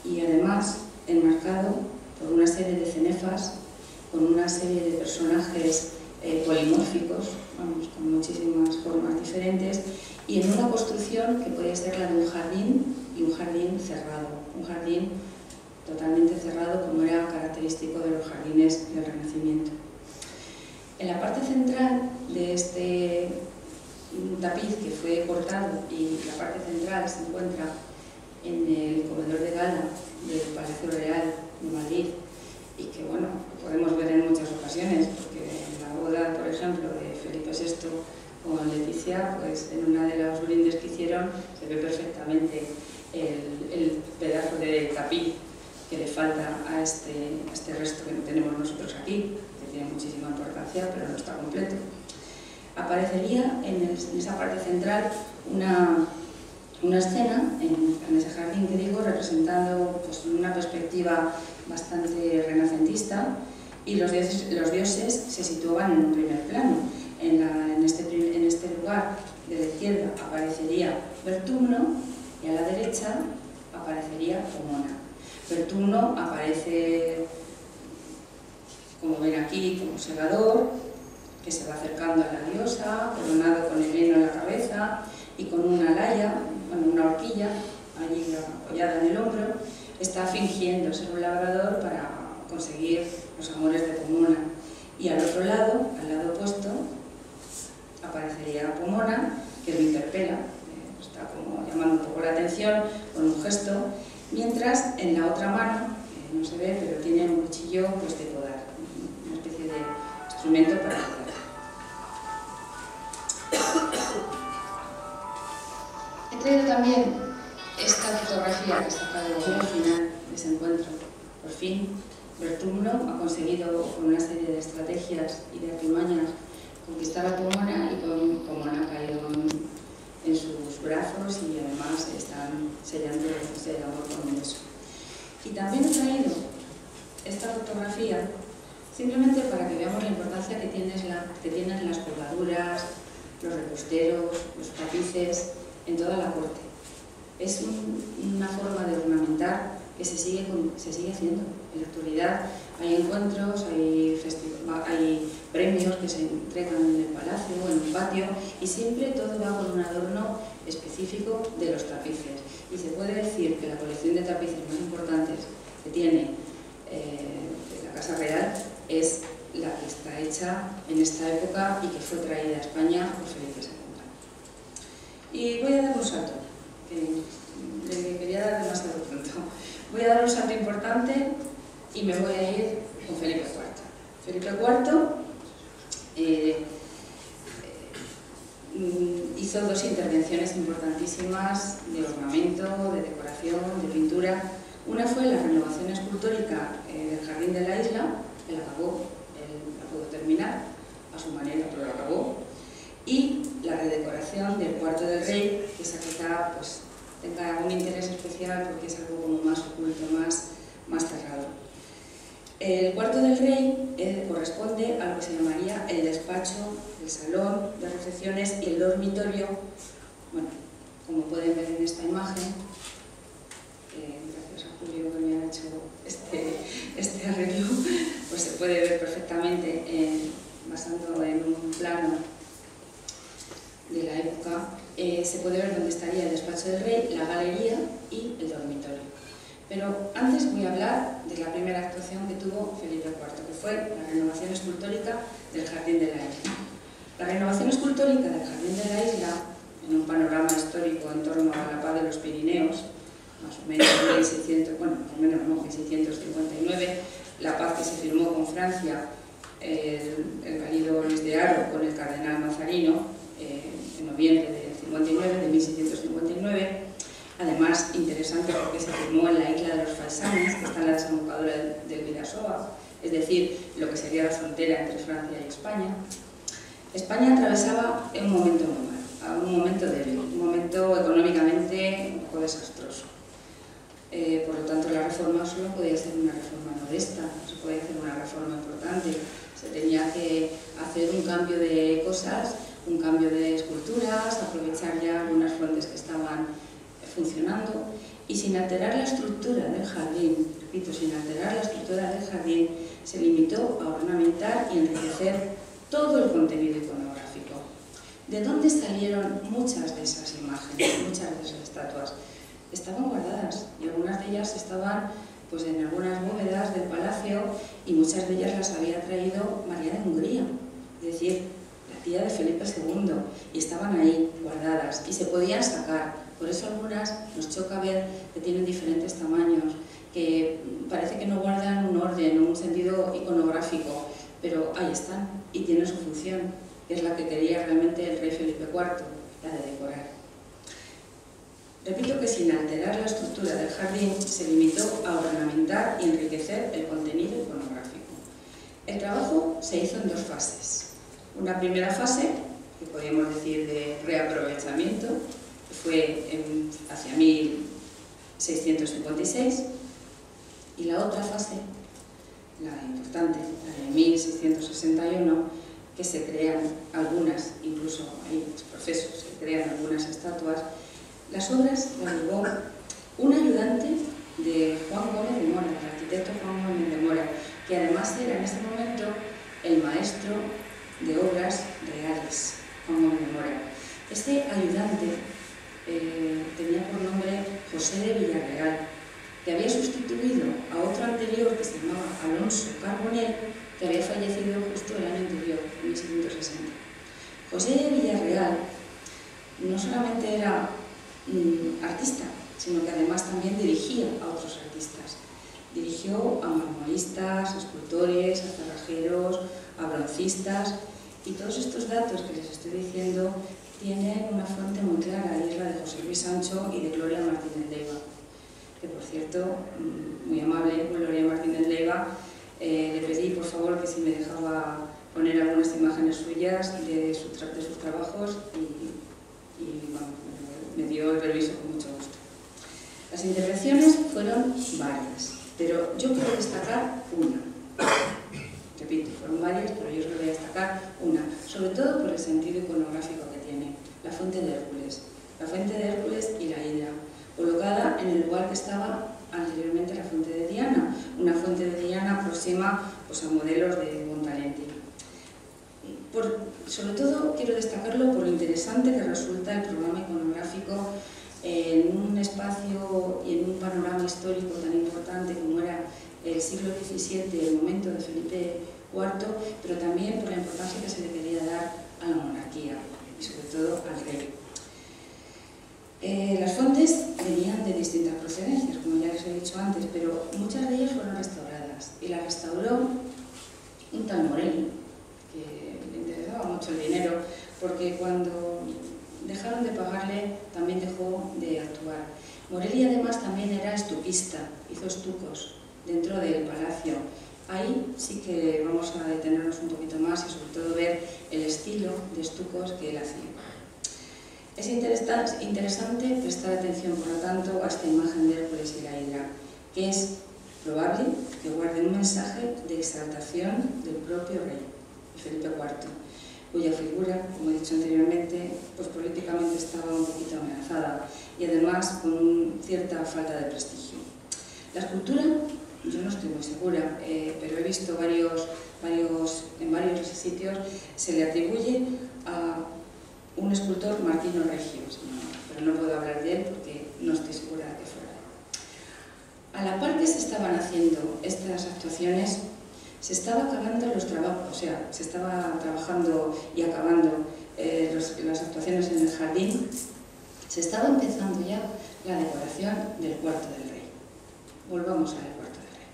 y además enmarcado por una serie de cenefas, con una serie de personajes polimórficos, con muchísimas formas diferentes, y en una construcción que puede ser la de un jardín y un jardín cerrado, un jardín totalmente cerrado, como era característico de los jardines del Renacimiento. En la parte central de este tapiz que fue cortado, y la parte central se encuentra en el comedor de gala del Palacio Real de Madrid, y que bueno, podemos ver en muchas ocasiones, porque en la boda, por ejemplo, de Felipe VI con Leticia, pues en una de los brindes que hicieron se ve perfectamente el pedazo de tapiz que le falta a este resto que tenemos nosotros aquí, que tiene muchísima importancia, pero no está completo. Aparecería en esa parte central una escena en ese jardín que digo, representando pues, una perspectiva bastante renacentista, y los dioses se situaban en un primer plano. En este lugar de la izquierda aparecería Vertumno y a la derecha aparecería Pomona. Vertumno aparece, como ven aquí, como segador, que se va acercando a la diosa, coronado con el heno en la cabeza y con una laya, una horquilla allí apoyada en el hombro. Está fingiendo ser un labrador para conseguir los amores de Pomona. Y al otro lado, al lado opuesto, aparecería Pomona, que lo interpela, está como llamando un poco la atención con un gesto, mientras en la otra mano, que no se ve, pero tiene un cuchillo pues, de podar, una especie de instrumento para podar. He traído también esta fotografía que he sacado al final de ese encuentro. Por fin, Vertumno ha conseguido, con una serie de estrategias y de artimañas, conquistar a Pomona, y Pomona ha caído en sus brazos, y además están sellando el amor con un beso. Y también he traído esta fotografía simplemente para que veamos la importancia que tienen las colgaduras, los reposteros, los tapices en toda la corte. Es una forma de ornamentar que que se sigue haciendo. En la actualidad hay encuentros, hay premios que se entregan en el palacio, en un patio, y siempre todo va con un adorno específico de los tapices. Y se puede decir que la colección de tapices más importantes que tiene la Casa Real es la que está hecha en esta época y que fue traída a España por Felipe II. Y voy a dar un salto, que le quería dar demasiado pronto. Voy a dar un salto importante y me voy a ir con Felipe IV. Felipe IV hizo dos intervenciones importantísimas de ornamento, de decoración, de pintura. Una fue la renovación escultórica del Jardín de la Isla, que la acabó, él la pudo terminar a su manera, pero la acabó, y la redecoración del Cuarto del Rey, que esa quizá pues, tenga un interés especial porque es algo como más oculto, más cerrado. El Cuarto del Rey corresponde a lo que se llamaría el despacho, el salón de recepciones y el dormitorio. Bueno, como pueden ver en esta imagen, gracias a Julio que me ha hecho este arreglo, pues se puede ver perfectamente basando en un plano de la época, se puede ver dónde estaría el despacho del rey, la galería y el dormitorio. Pero antes voy a hablar de la primera actuación que tuvo Felipe IV, que fue la renovación escultórica del Jardín de la Isla. La renovación escultórica del Jardín de la Isla, en un panorama histórico en torno a la paz de los Pirineos, más o menos en 1600, bueno, más o menos no, 1659, la paz que se firmó con Francia, el válido Luis de Haro con el cardenal Mazarino, en noviembre de 59, de 1659. Además, interesante porque se firmó en la isla de los Falsanes, que está en la desembocadura del Bidasoa, es decir, lo que sería la frontera entre Francia y España. España atravesaba un momento muy mal, un momento débil, un momento económicamente un poco desastroso. Por lo tanto, la reforma solo podía ser una reforma modesta, no se podía hacer una reforma importante. Se tenía que hacer un cambio de cosas, un cambio de esculturas, aprovechar ya algunas fuentes que estaban funcionando, y sin alterar la estructura del jardín, repito, sin alterar la estructura del jardín, se limitó a ornamentar y enriquecer todo el contenido iconográfico. ¿De dónde salieron muchas de esas imágenes, muchas de esas estatuas? Estaban guardadas y algunas de ellas estaban pues, en algunas bóvedas del palacio y muchas de ellas las había traído María de Hungría, es decir, la tía de Felipe II, y estaban ahí guardadas y se podían sacar. Por eso algunas nos choca ver que tienen diferentes tamaños, que parece que no guardan un orden o un sentido iconográfico, pero ahí están y tienen su función, que es la que quería realmente el rey Felipe IV, la de decorar. Repito que sin alterar la estructura del jardín se limitó a ornamentar y enriquecer el contenido iconográfico. El trabajo se hizo en dos fases. Una primera fase, que podríamos decir de reaprovechamiento, que fue hacia 1656, y la otra fase, la importante, la de 1661, que se crean algunas, incluso hay procesos, se crean algunas estatuas. Las obras las llevó un ayudante de Juan Gómez de Mora, el arquitecto Juan Gómez de Mora, que además era en ese momento el maestro de obras reales, Juan Gómez de Mora. Este ayudante tenía por nombre José de Villarreal, que había sustituido a otro anterior que se llamaba Alonso Carbonell, que había fallecido justo el año anterior, en 1760. José de Villarreal no solamente era artista, sino que además también dirigía a otros artistas. Dirigió a marmoristas, a escultores, a cerrajeros, a broncistas, y todos estos datos que les estoy diciendo tienen una fuente muy clara, y es la de José Luis Sancho y de Gloria Martínez Leiva, que por cierto, muy amable, Gloria Martínez Leiva, le pedí por favor que si me dejaba poner algunas imágenes suyas de sus trabajos, y bueno, me dio el permiso con mucho gusto. Las intervenciones fueron varias, pero yo quiero destacar una. Repito, fueron varias, pero yo solo voy a destacar una, sobre todo por el sentido iconográfico que tiene, la fuente de Hércules. La fuente de Hércules y la hidra, colocada en el lugar que estaba anteriormente la fuente de Diana, una fuente de Diana próxima pues, a modelos de Buontalenti. Sobre todo quiero destacarlo por lo interesante que resulta el programa iconográfico en un espacio y en un panorama histórico tan importante como era el siglo XVII, el momento de Felipe IV, pero también por la importancia que se le quería dar a la monarquía y sobre todo al rey. Las fuentes venían de distintas procedencias, como ya les he dicho antes, pero muchas de ellas fueron restauradas y las restauró un tal Morelli, que le interesaba mucho el dinero, porque cuando dejaron de pagarle también dejó de actuar. Morelli además también era estuquista, hizo estucos dentro del palacio. Ahí sí que vamos a detenernos un poquito más y sobre todo ver el estilo de estucos que él hacía. Es interesante prestar atención, por lo tanto, a esta imagen de Hércules y la Hidra, que es probable que guarde un mensaje de exaltación del propio rey, Felipe IV, cuya figura, como he dicho anteriormente, pues políticamente estaba un poquito amenazada y además con cierta falta de prestigio. La escultura, yo no estoy muy segura, pero he visto en varios sitios, se le atribuye a un escultor, Martino Reggio, pero no puedo hablar de él porque no estoy segura de que fuera. A la par que se estaban haciendo estas actuaciones, se estaba acabando los trabajos, o sea, se estaba trabajando y acabando las actuaciones en el jardín, se estaba empezando ya la decoración del cuarto del rey. Volvamos al cuarto del rey.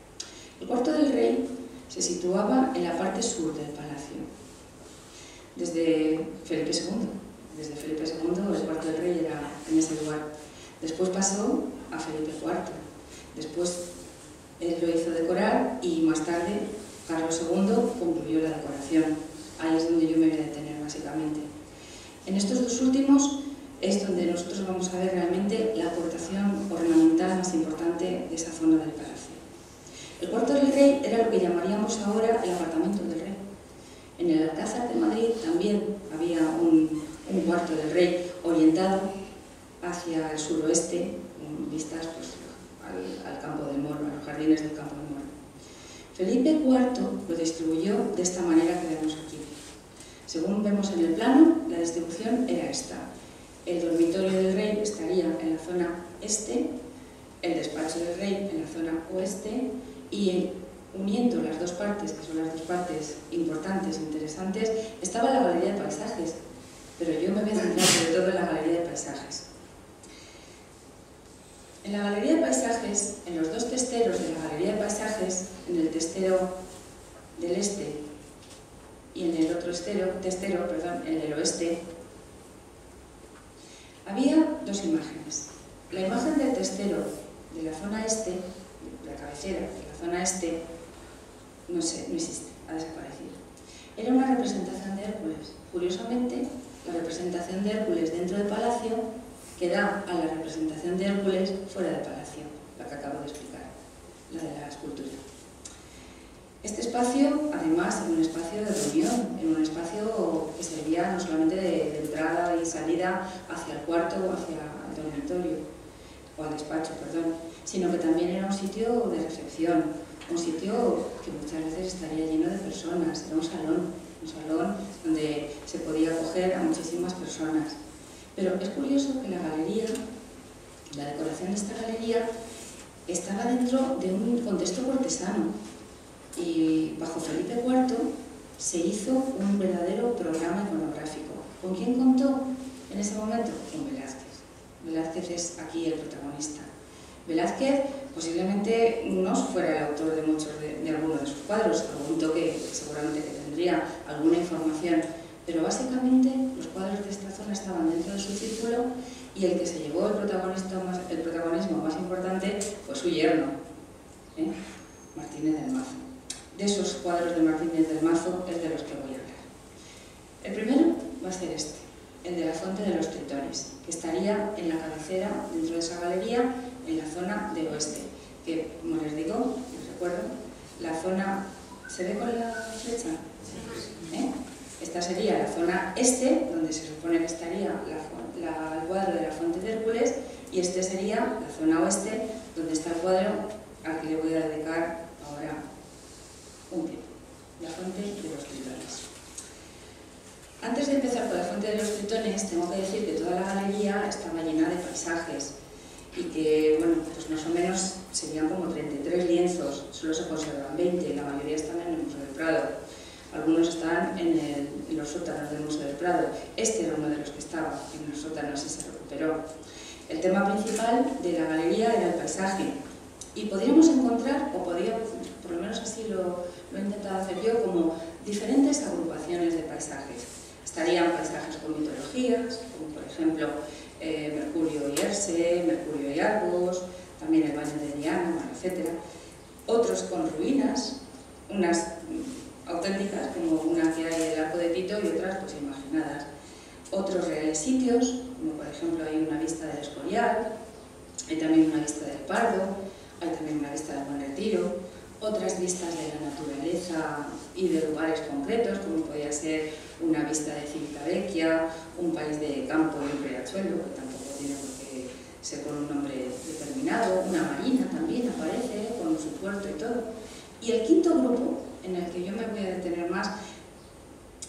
El cuarto del rey se situaba en la parte sur del palacio, desde Felipe II. Desde Felipe II el cuarto del rey era en ese lugar. Después pasó a Felipe IV. Después él lo hizo decorar y más tarde Carlos II concluyó la decoración. Ahí es donde yo me voy a detener básicamente. En estos dos últimos es donde nosotros vamos a ver realmente la aportación ornamental más importante de esa zona del palacio. El cuarto del rey era lo que llamaríamos ahora el apartamento del rey. En el Alcázar de Madrid también había un cuarto del rey orientado hacia el suroeste, con vistas pues, al campo de Moro, a los jardines del campo de Moro. Felipe IV lo distribuyó de esta manera que vemos aquí. Según vemos en el plano, la distribución era esta. El dormitorio del rey estaría en la zona este, el despacho del rey en la zona oeste y uniendo las dos partes, que son las dos partes importantes e interesantes, estaba la galería de paisajes, pero yo me voy a centrar sobre todo en la galería de paisajes. En la galería de paisajes, en los dos testeros de la galería de paisajes, en el testero del este y en el otro el del oeste, había dos imágenes. La imagen del testero de la zona este, de la cabecera de la zona este, no existe, ha desaparecido. Era una representación de Hércules. Curiosamente, la representación de Hércules dentro del palacio que da a la representación de Hércules fuera del palacio, la que acabo de explicar, la de la escultura. Este espacio, además, era un espacio de reunión, era un espacio que servía no solamente de entrada y salida hacia el cuarto o hacia el dormitorio, o al despacho, perdón, sino que también era un sitio de recepción, un sitio que muchas veces estaría lleno de personas, era un salón donde se podía acoger a muchísimas personas. Pero es curioso que la galería, la decoración de esta galería, estaba dentro de un contexto cortesano y bajo Felipe IV se hizo un verdadero programa iconográfico. ¿Con quién contó en ese momento? Con Velázquez. Velázquez es aquí el protagonista. Velázquez posiblemente no fuera el autor de muchos de algunos de sus cuadros, algún toque seguramente que tendría, alguna información, pero básicamente los cuadros de esta zona estaban dentro de su círculo y el que se llevó el protagonismo más importante fue su yerno, Martínez del Mazo. De esos cuadros de Martínez del Mazo es de los que voy a hablar. El primero va a ser este, el de la Fuente de los Tritones, que estaría en la cabecera, dentro de esa galería, en la zona del oeste, que, como les digo, les recuerdo, la zona... ¿Se ve con la flecha? Esta sería la zona este, donde se supone que estaría el cuadro de la fuente de Hércules, y este sería la zona oeste, donde está el cuadro al que le voy a dedicar ahora un tiempo, la fuente de los tritones. Antes de empezar con la fuente de los tritones, tengo que decir que toda la galería estaba llena de paisajes y que, bueno, pues más o menos serían como 33 lienzos, solo se conservan 20, la mayoría están en el Museo del Prado. Algunos están en los sótanos del Museo del Prado. Este era uno de los que estaba en los sótanos y se recuperó. El tema principal de la galería era el paisaje. Y podríamos encontrar, o podríamos, por lo menos así lo he intentado hacer yo, como diferentes agrupaciones de paisajes. Estarían paisajes con mitologías, como por ejemplo Mercurio y Erse, Mercurio y Argos, también el baño de Diana, etc. Otros con ruinas, unas auténticas, como una que hay del Arco de Tito y otras pues imaginadas. Otros reales sitios, como por ejemplo hay una vista del Escorial, hay también una vista del Pardo, hay también una vista del Buen Retiro, otras vistas de la naturaleza y de lugares concretos, como podría ser una vista de Civitavecchia, un país de campo y un riachuelo, que tampoco tiene por qué ser con un nombre determinado, una marina también aparece con su puerto y todo. Y el quinto grupo, en el que yo me voy a detener más,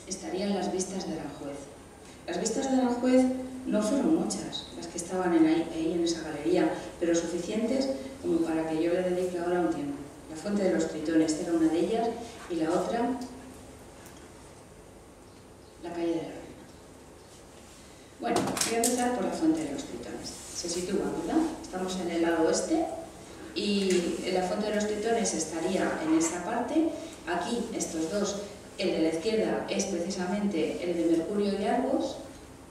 estarían las vistas de Aranjuez. Las vistas de Aranjuez no fueron muchas las que estaban ahí en esa galería, pero suficientes como para que yo le dedique ahora un tiempo. La fuente de los tritones era una de ellas y la otra, la calle de la Reina. Bueno, voy a empezar por la fuente de los tritones. Se sitúa, ¿verdad? Estamos en el lado oeste y la fuente de los tritones estaría en esa parte. Aquí estos dos, el de la izquierda es precisamente el de Mercurio y Argos.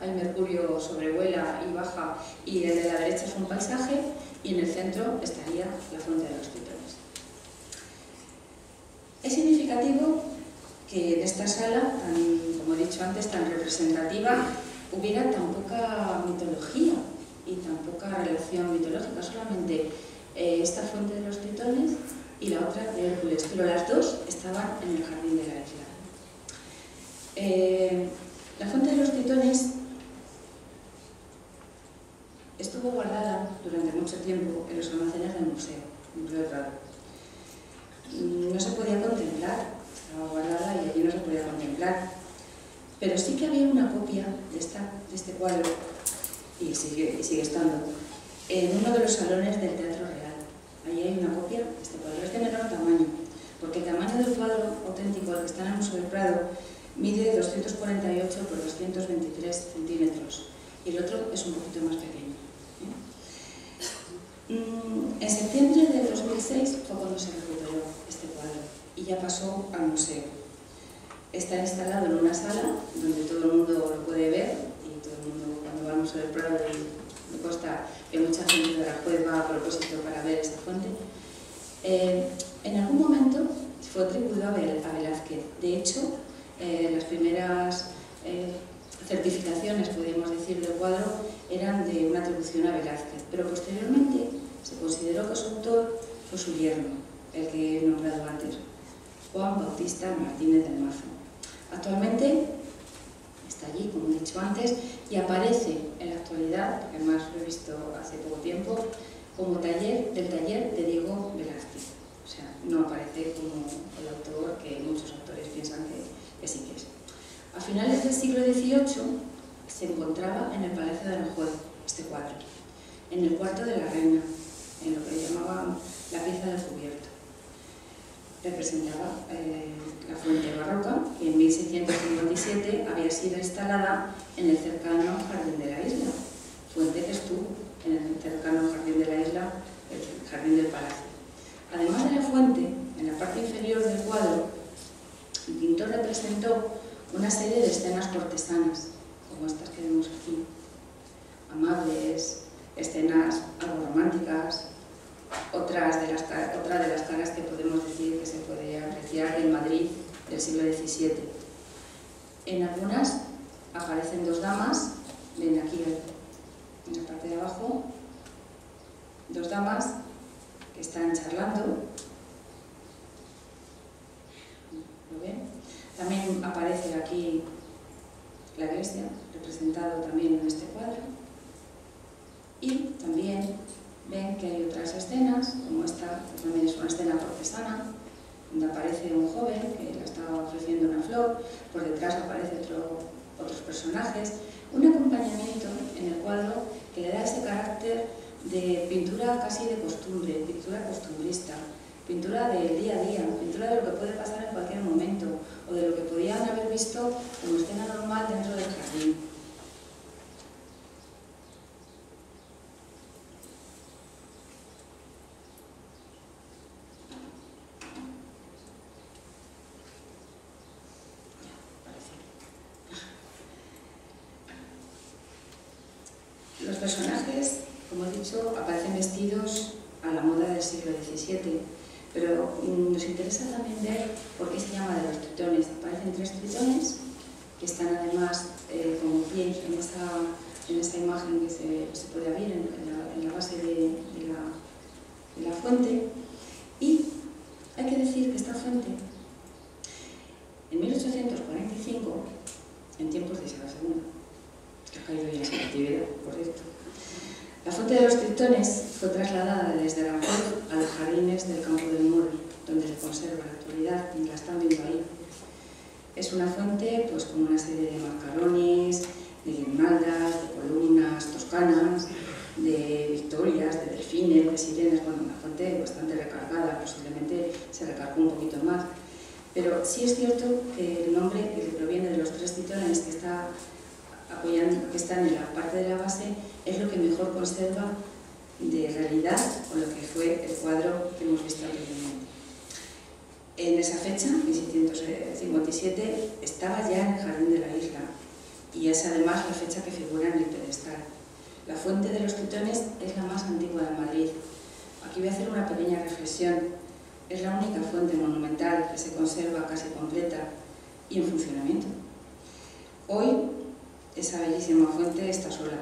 Hay Mercurio sobrevuela y baja, y el de la derecha es un paisaje, y en el centro estaría la fuente de los tritones. Es significativo que en esta sala, como he dicho antes, tan representativa, hubiera tan poca mitología y tan poca relación mitológica, solamente esta fuente de los tritones y la otra de Hércules, pero las dos estaban en el jardín de la isla. La fuente de los tritones estuvo guardada durante mucho tiempo en los almacenes del Museo del Prado. No se podía contemplar, estaba guardada y allí no se podía contemplar, pero sí que había una copia de este cuadro, y sigue estando, en uno de los salones del Teatro Real. Allí hay una copia de este cuadro, es de menor tamaño, porque el tamaño del cuadro auténtico, el que está en el Museo del Prado, mide 248 por 223 centímetros, y el otro es un poquito más pequeño. En septiembre de 2006 fue cuando se recuperó este cuadro y ya pasó al museo. Está instalado en una sala donde todo el mundo lo puede ver, y todo el mundo, cuando va al Museo del Prado, me consta que mucha gente de Aranjuez va a propósito para ver esta fuente. En algún momento fue atribuido a Velázquez. De hecho, las primeras certificaciones, podríamos decir, del cuadro eran de una atribución a Velázquez, pero posteriormente se consideró que su autor fue su yerno, el que he nombrado antes, Juan Bautista Martínez del Mazo. Actualmente está allí, como he dicho antes, y aparece en la actualidad, porque además lo he visto hace poco tiempo, como taller de Diego Velázquez. O sea, no aparece como el autor que muchos autores piensan que sí que es. A finales del siglo XVIII se encontraba en el Palacio de Aranjuez este cuadro, en el cuarto de la reina, en lo que llamaban la pieza del cubierto. Representaba la fuente barroca, que en 1657 había sido instalada en el cercano Jardín de la Isla, fuente que estuvo en el cercano Jardín de la Isla, el Jardín del Palacio. Además de la fuente, en la parte inferior del cuadro, el pintor representó una serie de escenas cortesanas, como estas que vemos aquí, amables, escenas algo románticas, otra de las caras que podemos decir que se puede apreciar del Madrid del siglo XVII. En algunas aparecen dos damas, ven aquí en la parte de abajo, dos damas que están charlando, ¿lo ven? También aparece aquí la iglesia, representado también en este cuadro, y también ven que hay otras escenas, como esta, que también es una escena cortesana, donde aparece un joven que le está ofreciendo una flor, por detrás aparecen otros personajes, un acompañamiento en el cuadro que le da ese carácter de pintura casi de costumbre, pintura costumbrista, pintura del día a día, pintura de lo que puede pasar en cualquier momento, o de lo que podían haber visto como escena normal dentro del jardín. Los personajes, como he dicho, aparecen vestidos a la moda del siglo XVII, pero nos interesa también ver por qué se llama de los tritones. Aparecen 3 tritones que están además como pie en esa imagen que se puede abrir en la base de la fuente. Y hay que decir que esta fuente, en 1845, en tiempos de Isabel II, que ha caído ya en su actividad, por cierto, la fuente de los tritones fue trasladada desde Aranjuez a los jardines del Campo del Moro, donde se conserva en la actualidad y la están viendo ahí. Es una fuente pues, con una serie de mascarones, de guirnaldas, de columnas toscanas, de victorias, de delfines, de sirenas. Bueno, una fuente bastante recargada, posiblemente se recargó un poquito más. Pero sí es cierto que el nombre que proviene de los 3 tritones que están en la parte de la base es lo que mejor conserva de realidad con lo que fue el cuadro que hemos visto anteriormente. En esa fecha, 1657, estaba ya en el jardín de la isla y es además la fecha que figura en el pedestal. La fuente de los tritones es la más antigua de Madrid. Aquí voy a hacer una pequeña reflexión. Es la única fuente monumental que se conserva casi completa y en funcionamiento. Hoy, esa bellísima fuente está sola,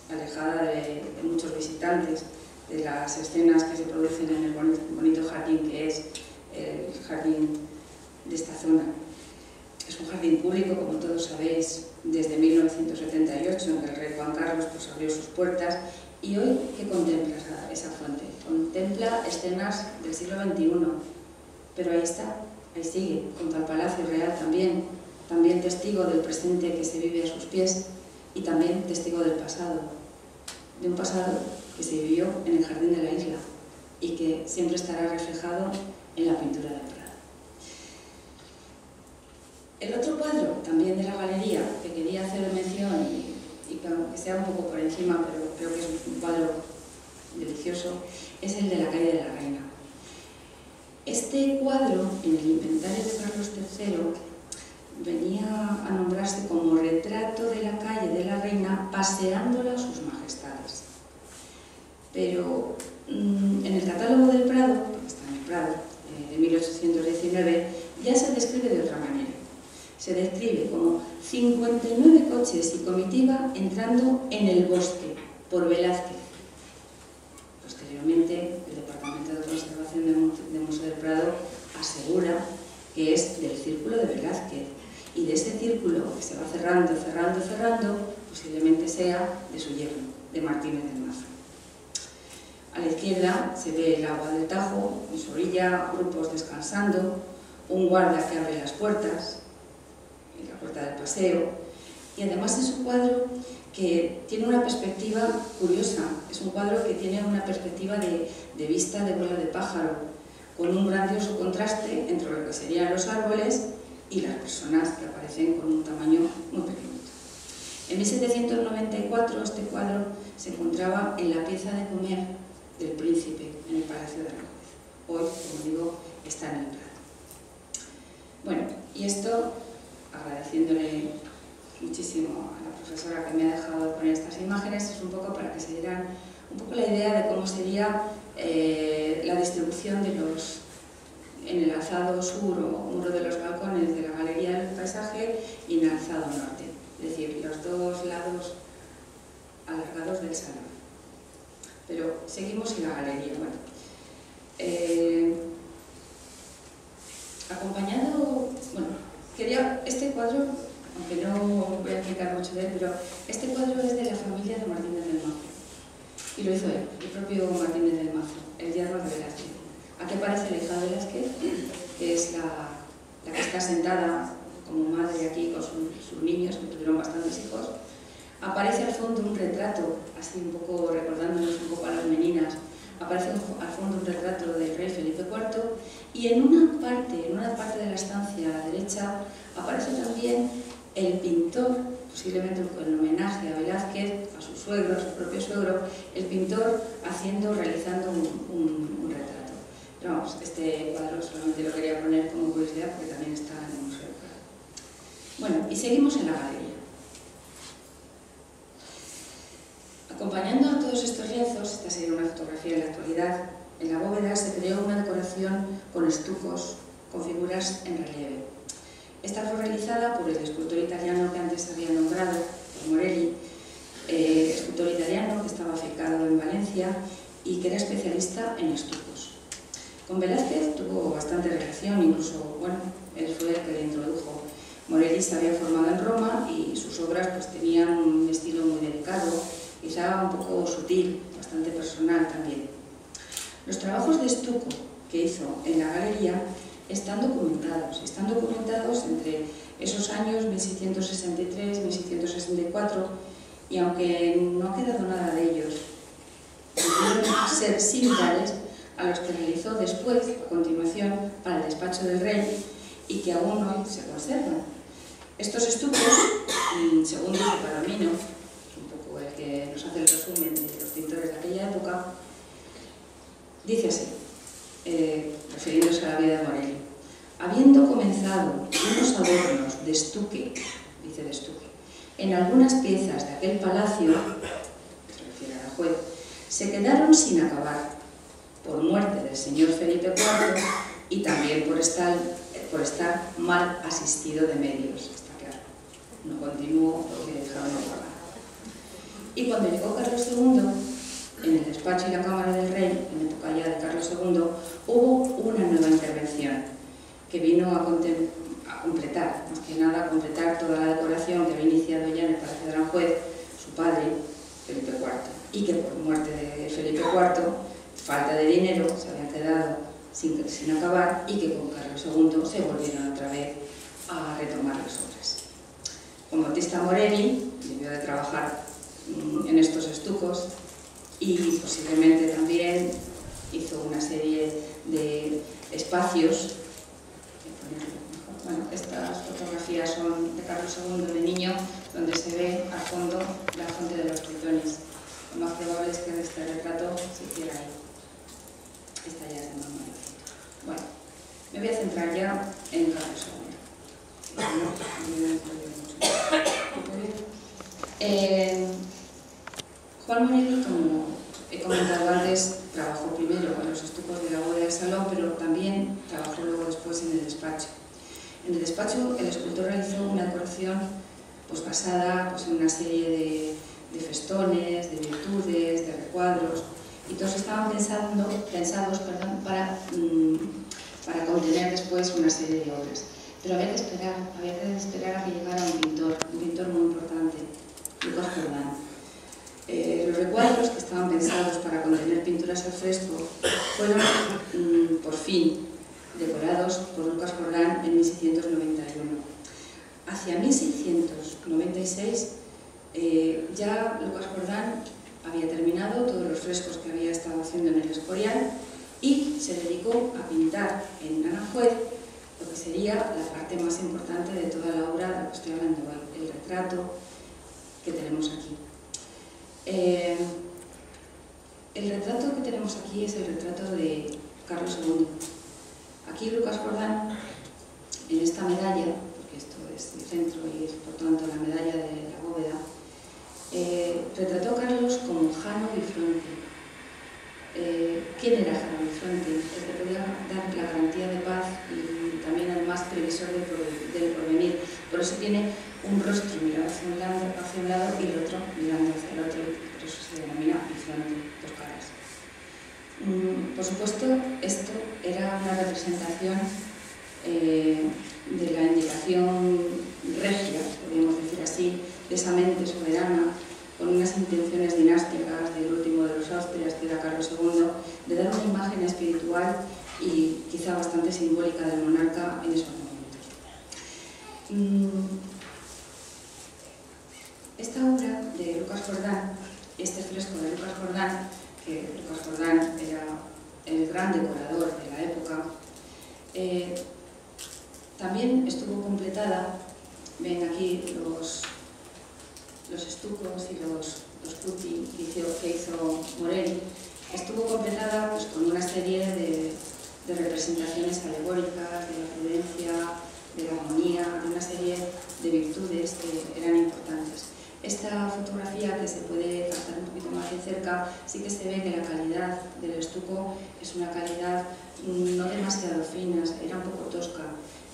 alejada de muchos visitantes, de las escenas que se producen en el bonito jardín que es el jardín de esta zona. Es un jardín público, como todos sabéis, desde 1978, en que el rey Juan Carlos pues, abrió sus puertas. Y hoy, ¿qué contempla esa fuente? Contempla escenas del siglo XXI, pero ahí está, ahí sigue, junto al Palacio Real también testigo del presente que se vive a sus pies y también testigo del pasado, de un pasado que se vivió en el jardín de la isla y que siempre estará reflejado en la pintura del Prado. El otro cuadro, también de la galería, que quería hacer mención y que sea un poco por encima, pero creo que es un cuadro delicioso, es el de la calle de la Reina. Este cuadro, en el inventario de Carlos III, venía a nombrarse como retrato de la calle de la Reina paseándola a sus majestades. Pero en el catálogo del Prado, porque está en el Prado, de 1819, ya se describe de otra manera. Se describe como 59 coches y comitiva entrando en el bosque por Velázquez. Posteriormente, el Departamento de Conservación del Museo del Prado asegura que es del círculo de Velázquez. Y de ese círculo que se va cerrando, posiblemente sea de su yerno, de Martínez del Mazo. A la izquierda se ve el agua del Tajo, en su orilla, grupos descansando, un guarda que abre las puertas, en la puerta del paseo, y además es un cuadro que tiene una perspectiva curiosa, es un cuadro que tiene una perspectiva de vista de vuelo de pájaro, con un grandioso contraste entre lo que serían los árboles y las personas que aparecen con un tamaño muy pequeño. En 1794 este cuadro se encontraba en la pieza de comer del príncipe en el Palacio de Aranjuez. Hoy, como digo, está en el Prado. Bueno, y esto, agradeciéndole muchísimo a la profesora que me ha dejado poner estas imágenes, es un poco para que se dieran un poco la idea de cómo sería la distribución de los en el alzado sur o muro de los balcones de la Galería del Paisaje y en el alzado norte, es decir, los dos lados alargados del salón. Pero seguimos en la galería. Bueno, acompañado, bueno, quería este cuadro aunque no voy a explicar mucho de él, pero este cuadro es de la familia de Martínez del Mazo. Y lo hizo él, el propio Martínez del Mazo, el yerno de Velázquez. Aquí aparece la hija de Velázquez, que es la que está sentada como madre aquí con sus niños, que tuvieron bastantes hijos. Aparece al fondo un retrato, así un poco recordándonos un poco a las meninas, aparece al fondo un retrato del rey Felipe IV, y en una parte de la estancia a la derecha aparece también el pintor, posiblemente en homenaje a Velázquez, a su suegro, a su propio suegro, el pintor realizando un retrato. Pero vamos, este cuadro solamente lo quería poner como curiosidad porque también está en el Museo. Bueno, y seguimos en la galería. Acompañando a todos estos lienzos, esta sería una fotografía de la actualidad, en la bóveda se creó una decoración con estucos, con figuras en relieve. Esta fue realizada por el escultor italiano que antes había nombrado, Morelli, escultor italiano que estaba afincado en Valencia y que era especialista en estucos. Con Velázquez tuvo bastante relación, incluso, bueno, él fue el que le introdujo. Morelli se había formado en Roma y sus obras pues, tenían un estilo muy delicado, quizá un poco sutil, bastante personal también. Los trabajos de estuco que hizo en la galería están documentados entre esos años 1663-1664 y aunque no ha quedado nada de ellos, pudieron ser similares a los que realizó después, a continuación, para el despacho del rey y que aún hoy se conservan. Estos estucos, según dice Palomino, un poco el que nos hace el resumen de los pintores de aquella época, dice así, refiriéndose a la vida de Morelli: habiendo comenzado unos adornos de estuque, dice de estuque, en algunas piezas de aquel palacio, se refiere a Aranjuez, se quedaron sin acabar, por muerte del señor Felipe IV y también por estar mal asistido de medios, está claro. No continuó porque dejaron de pagar. Y cuando llegó Carlos II, en el despacho y la cámara del rey, en la época ya de Carlos II, hubo una nueva intervención que vino a completar, más que nada a completar toda la decoración que había iniciado ya en el Palacio de Aranjuez su padre, Felipe IV, y que por muerte de Felipe IV, falta de dinero, se habían quedado sin acabar y que con Carlos II se volvieron otra vez a retomar las obras. Con Battista Morelli debió de trabajar en estos estucos y posiblemente también hizo una serie de espacios. Bueno, estas fotografías son de Carlos II de niño, donde se ve al fondo la fuente de los Tritonis. Lo más probable es que este retrato se hiciera ahí. Esta ya es de más mayor. Bueno, me voy a centrar ya en Carlos II. Juan Morelli, como he comentado antes, trabajó primero con los estucos de la bóveda del salón, pero también trabajó luego después en el despacho. En el despacho el escultor realizó una decoración pues, basada pues, en una serie de festones, de virtudes, de recuadros, y todos estaban pensados para contener después una serie de obras. Pero había que esperar a que llegara un pintor muy importante, Lucas Jordán. Los recuadros que estaban pensados para contener pinturas al fresco fueron, por fin, decorados por Lucas Jordán en 1691. Hacia 1696 ya Lucas Jordán había terminado todos los frescos que había estado haciendo en el Escorial y se dedicó a pintar en Aranjuez lo que sería la parte más importante de toda la obra de la que estoy hablando hoy, el retrato que tenemos aquí. El retrato que tenemos aquí es el retrato de Carlos II. Aquí Lucas Jordán, en esta medalla, porque esto es el centro y es por tanto la medalla de la bóveda, retrató a Carlos como Jano Bifronte. ¿Quién era Jano Bifronte? El que podía dar la garantía de paz y también además previsor del porvenir. Por eso tiene un rostro mirando hacia un lado y el otro mirando hacia el otro, por eso se denomina Bifronte, dos caras. Por supuesto, esto era una representación de la indicación regia, podríamos decir así, de esa mente soberana, con unas intenciones dinásticas del último de los Austrias, que era Carlos II, de dar una imagen espiritual y quizá bastante simbólica del monarca en esos momentos. Esta obra de Lucas Jordán, este fresco de Lucas Jordán, que Lucas Jordán era el gran decorador de la época, también estuvo completada, ven aquí los estucos y los putti que hizo Morelli, estuvo completada pues, con una serie de representaciones alegóricas, de la prudencia, de la armonía, de una serie de virtudes que eran importantes. Esta fotografía, que se puede captar un poquito más de cerca, sí que se ve que la calidad del estuco es una calidad no demasiado fina, era un poco tosca,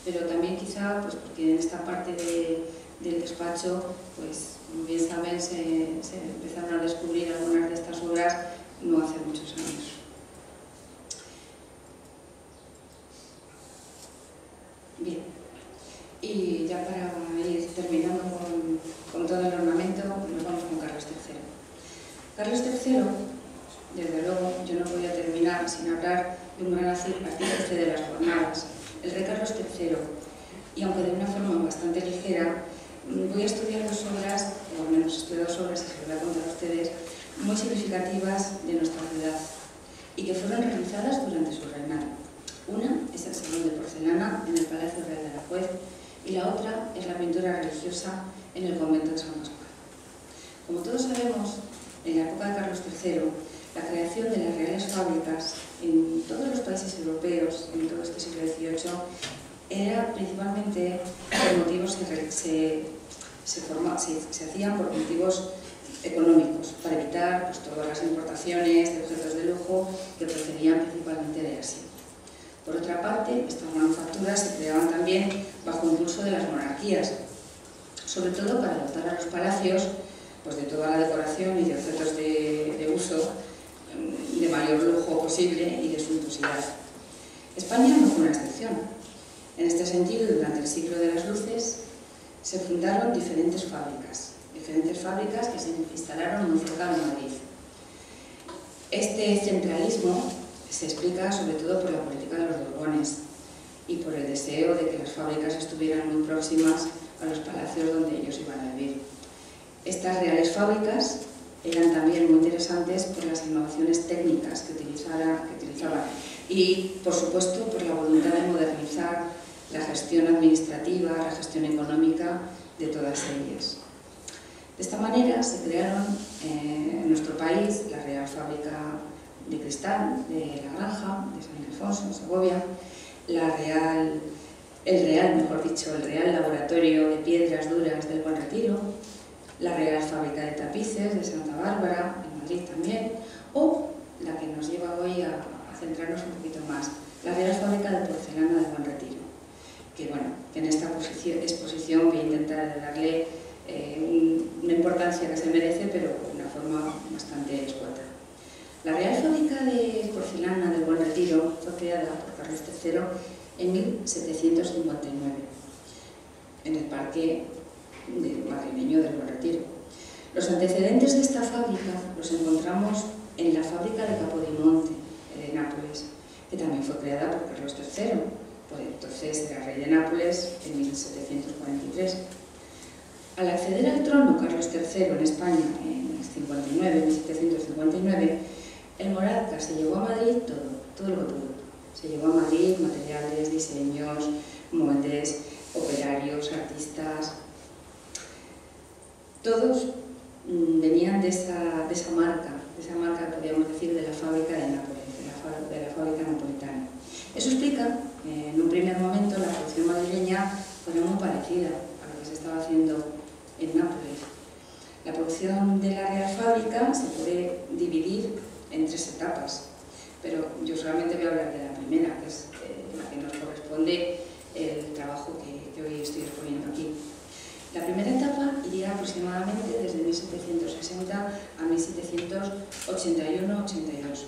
pero también quizá pues porque en esta parte del despacho, pues como bien saben, se empezaron a descubrir algunas de estas obras no hace muchos años. Bien, y ya para ir terminando con todo el ornamento, nos vamos con Carlos III. Carlos III, desde luego, yo no podía terminar sin hablar de un gran artífice de las jornadas, el rey Carlos III, y aunque de una forma bastante ligera, voy a estudiar dos obras, o al menos estudié dos obras y se las voy a contar a ustedes, muy significativas de nuestra ciudad y que fueron realizadas durante su reinado. Una es el Salón de Porcelana en el Palacio Real de Aranjuez y la otra es la pintura religiosa en el convento de San Pascual. Como todos sabemos, en la época de Carlos III, la creación de las reales fábricas en todos los países europeos, en todo este siglo XVIII, era principalmente por motivos se hacían por motivos económicos, para evitar pues, todas las importaciones de objetos de lujo que procedían principalmente de Asia. Por otra parte, estas manufacturas se creaban también bajo impulso de las monarquías, sobre todo para dotar a los palacios pues, de toda la decoración y de objetos de uso de mayor lujo posible y de suntuosidad. España no fue una excepción. En este sentido, durante el siglo de las luces, se fundaron diferentes fábricas que se instalaron muy cerca de Madrid. Este centralismo se explica sobre todo por la política de los Borbones y por el deseo de que las fábricas estuvieran muy próximas a los palacios donde ellos iban a vivir. Estas reales fábricas eran también muy interesantes por las innovaciones técnicas que utilizaban y, por supuesto, por la voluntad de modernizar la gestión administrativa, la gestión económica de todas ellas. De esta manera se crearon en nuestro país la Real Fábrica de Cristal de La Granja, de San Ildefonso, en Segovia, el Real Laboratorio de Piedras Duras del Buen Retiro, la Real Fábrica de Tapices de Santa Bárbara, en Madrid también, o la que nos lleva hoy a centrarnos un poquito más, la Real Fábrica de Porcelana del Buen Retiro, que bueno, en esta exposición voy a intentar darle una importancia que se merece, pero de una forma bastante escueta. La Real Fábrica de Porcelana del Buen Retiro fue creada por Carlos III en 1759, en el parque madrileño del Buen Retiro. Los antecedentes de esta fábrica los encontramos en la fábrica de Capodimonte, de Nápoles, que también fue creada por Carlos III, pues entonces era rey de Nápoles en 1743. Al acceder al trono Carlos III en España en 1759, el monarca se llevó a Madrid todo lo que pudo. Se llevó a Madrid materiales, diseños, moldes, operarios, artistas. Todos venían de esa marca, podríamos decir, de la fábrica de Nápoles, de la fábrica napolitana. Eso explica que en un primer momento la producción madrileña fuera muy parecida a lo que se estaba haciendo en Nápoles. La producción de la Real Fábrica se puede dividir en 3 etapas, pero yo solamente voy a hablar de la primera, que es la que nos corresponde el trabajo que hoy estoy exponiendo aquí. La primera etapa iría aproximadamente desde 1760 a 1781-82.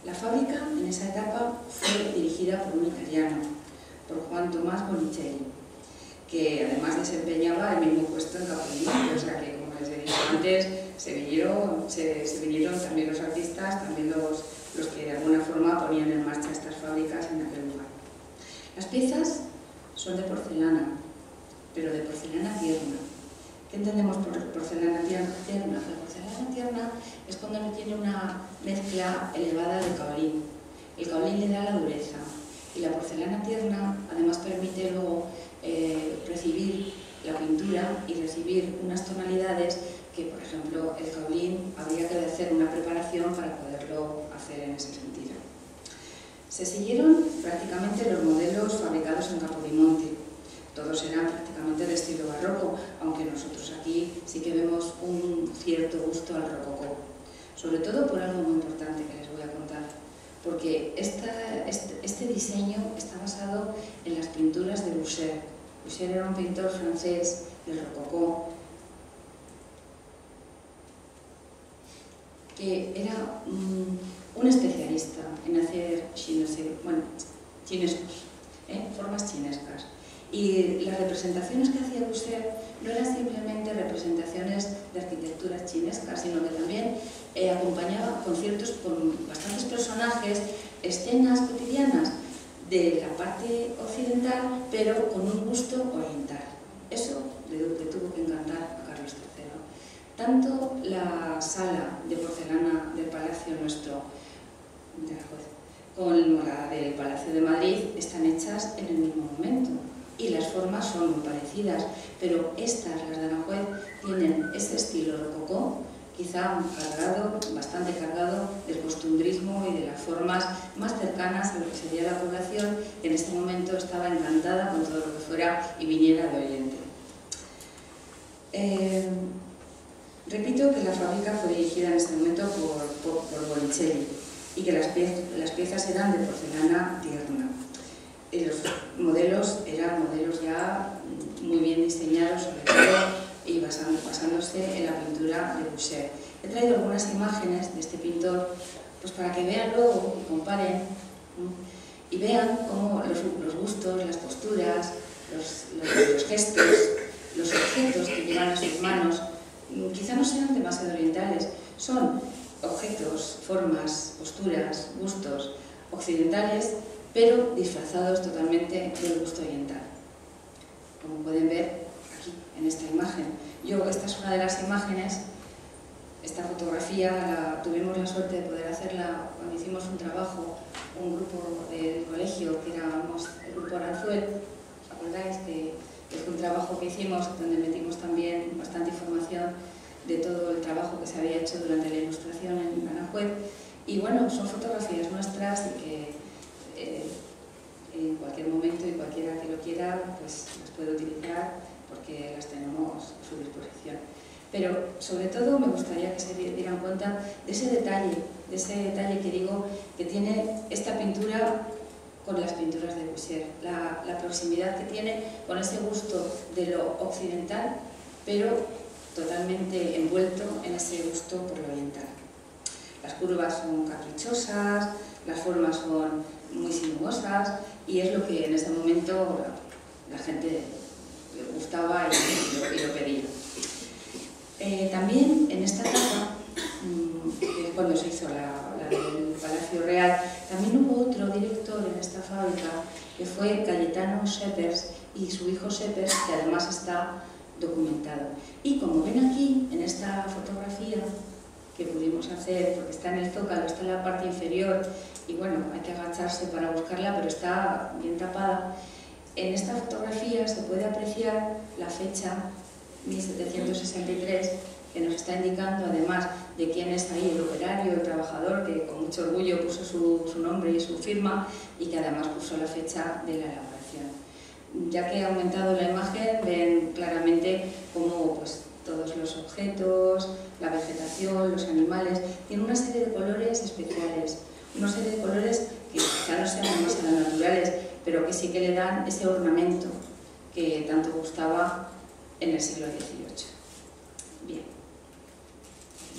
La fábrica en esa etapa fue dirigida por un italiano, por Juan Tomás Bonicelli, que además desempeñaba el mismo puesto en Capodimonte, o sea que, como les he dicho antes, se vinieron también los artistas, también los que de alguna forma ponían en marcha estas fábricas en aquel lugar. Las piezas son de porcelana, pero de porcelana tierna. ¿Qué entendemos por porcelana tierna? La porcelana tierna es cuando no tiene una mezcla elevada de kaolín. El kaolín le da la dureza y la porcelana tierna además permite luego recibir la pintura y recibir unas tonalidades que, por ejemplo, el kaolín habría que hacer una preparación para poderlo hacer en ese sentido. Se siguieron prácticamente los modelos fabricados en Capodimonte. Todos eran prácticamente de estilo barroco, aunque nosotros aquí sí que vemos un cierto gusto al rococó. Sobre todo por algo muy importante que les voy a contar, porque este diseño está basado en las pinturas de Boucher. Boucher era un pintor francés del rococó que era un especialista en hacer chinescos, formas chinescas. Y las representaciones que hacía Boucher no eran simplemente representaciones de arquitecturas chinescas, sino que también acompañaba con bastantes personajes, escenas cotidianas de la parte occidental, pero con un gusto oriental. Eso le tuvo que encantar a Carlos III. Tanto la sala de porcelana del Palacio Nuestro de Aranjuez como la del Palacio de Madrid están hechas en el mismo momento y las formas son muy parecidas, pero estas, las de Aranjuez, tienen ese estilo rococó, quizá bastante cargado del costumbrismo y de las formas más cercanas a lo que sería la población, que en este momento estaba encantada con todo lo que fuera y viniera de Oriente. Repito que la fábrica fue dirigida en este momento por Bonicelli y que las piezas eran de porcelana tierna. Los modelos eran modelos ya muy bien diseñados, sobre todo, y basándose en la pintura de Boucher. He traído algunas imágenes de este pintor pues para que vean luego y comparen, ¿no? Y vean cómo los gustos, las posturas, los gestos, los objetos que llevan a sus manos quizá no sean demasiado orientales, son objetos, formas, posturas, gustos occidentales, pero disfrazados totalmente del gusto oriental. Como pueden ver aquí, en esta imagen. Esta es una de las imágenes, esta fotografía tuvimos la suerte de poder hacerla cuando hicimos un trabajo, un grupo del colegio, que éramos el grupo Aranzuel. ¿Os acordáis que fue un trabajo que hicimos donde metimos también bastante información de todo el trabajo que se había hecho durante la ilustración en Aranjuez? Y bueno, son fotografías nuestras y que en cualquier momento y cualquiera que lo quiera pues las puede utilizar porque las tenemos a su disposición. Pero sobre todo me gustaría que se dieran cuenta de ese detalle que digo que tiene esta pintura con las pinturas de Boucher, la proximidad que tiene con ese gusto de lo occidental, pero totalmente envuelto en ese gusto por lo oriental. Las curvas son caprichosas, las formas son muy sinuosas y es lo que en ese momento la gente le gustaba y lo pedía. También en esta etapa, cuando se hizo la del Palacio Real, también hubo otro director en esta fábrica que fue Cayetano Schepers y su hijo Schepers, que además está documentado. Y como ven aquí, en esta fotografía que pudimos hacer, porque está en el zócalo, está en la parte inferior, y bueno, hay que agacharse para buscarla, pero está bien tapada. En esta fotografía se puede apreciar la fecha 1763, que nos está indicando, además de quién es ahí el operario, el trabajador, que con mucho orgullo puso su nombre y su firma, y que además puso la fecha de la elaboración. Ya que he aumentado la imagen, ven claramente cómo pues, todos los objetos, la vegetación, los animales, tienen una serie de colores especiales, una serie de colores que quizá no sean demasiado naturales, pero que sí que le dan ese ornamento que tanto gustaba en el siglo XVIII. Bien,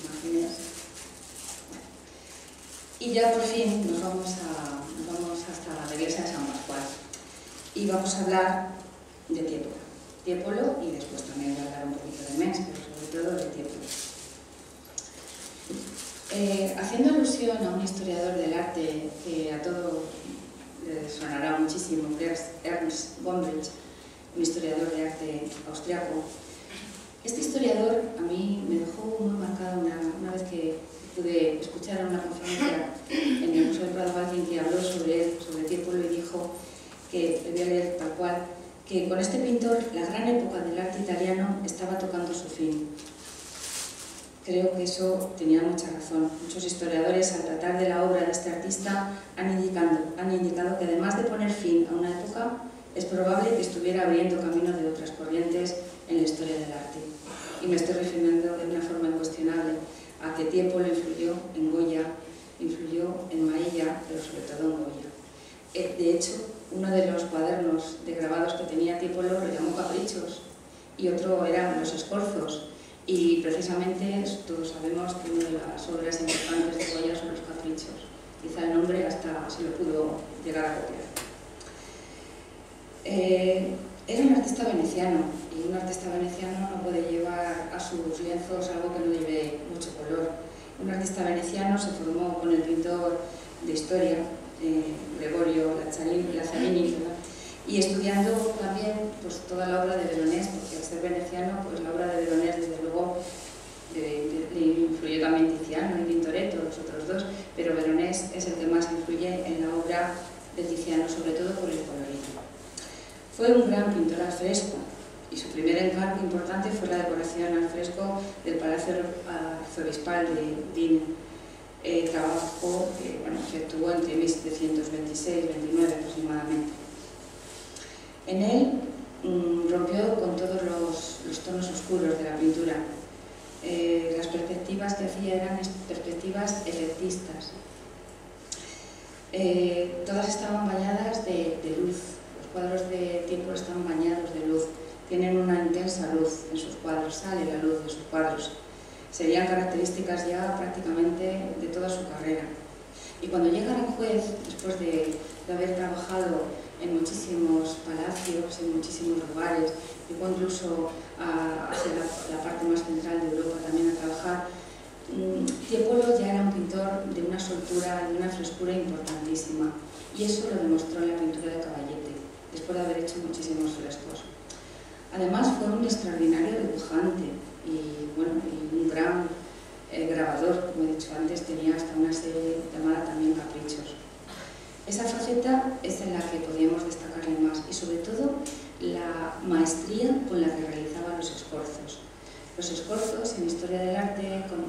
imágenes. Y ya por fin nos vamos hasta la iglesia de San Pascual. Y vamos a hablar de Tiepolo y después también voy a hablar un poquito de Mengs, pero sobre todo de Tiepolo. Haciendo alusión a un historiador del arte que a todos les sonará muchísimo, que es Ernst Gombrich, un historiador de arte austriaco. Este historiador a mí me dejó muy marcada una vez que pude escuchar en una conferencia en el Museo del Prado alguien que habló sobre él, sobre Tiepolo, y dijo que, le voy a leer tal cual, que con este pintor la gran época del arte italiano estaba tocando su fin. Creo que eso tenía mucha razón. Muchos historiadores, al tratar de la obra de este artista, han indicado que además de poner fin a una época, es probable que estuviera abriendo camino de otras corrientes en la historia del arte. Y me estoy refiriendo de una forma incuestionable a que Tiepolo influyó en Goya, influyó en Maella, pero sobre todo en Goya. De hecho, uno de los cuadernos de grabados que tenía Tiepolo lo llamó Caprichos, y otro eran Los Escorzos. Y precisamente todos sabemos que una de las obras importantes de Goya son Los Caprichos. Quizá el nombre hasta se lo pudo llegar a copiar. Era un artista veneciano, y un artista veneciano no puede llevar a sus lienzos algo que no lleve mucho color. Un artista veneciano se formó con el pintor de historia, Gregorio Lazzarini, y estudiando también pues, toda la obra de Veronés, porque al ser veneciano, pues la obra de Veronés, desde luego, le influyó también Tiziano y Tintoretto, los otros dos, pero Veronés es el que más influye en la obra de Tiziano, sobre todo por el colorido. Fue un gran pintor al fresco, y su primer encargo importante fue la decoración al fresco del Palacio Arzobispal de Digne, trabajo que efectuó entre 1726 y 29 aproximadamente. En él rompió con todos los tonos oscuros de la pintura. Las perspectivas que hacía eran perspectivas efectistas. Todas estaban bañadas de luz. Los cuadros de Tiepolo están bañados de luz. Tienen una intensa luz en sus cuadros, sale la luz de sus cuadros. Serían características ya prácticamente de toda su carrera. Y cuando llega Aranjuez, después de haber trabajado en muchísimos palacios, en muchísimos lugares, llegó incluso hacia la parte más central de Europa también a trabajar, Tiepolo ya era un pintor de una soltura, de una frescura importantísima, y eso lo demostró en la pintura de Caballete, después de haber hecho muchísimos frescos. Además fue un extraordinario dibujante y un gran grabador, como he dicho antes, tenía hasta una serie llamada también Caprichos. Esa faceta es en la que podíamos destacarle más, y sobre todo la maestría con la que realizaba los escorzos. Los escorzos en historia del arte, como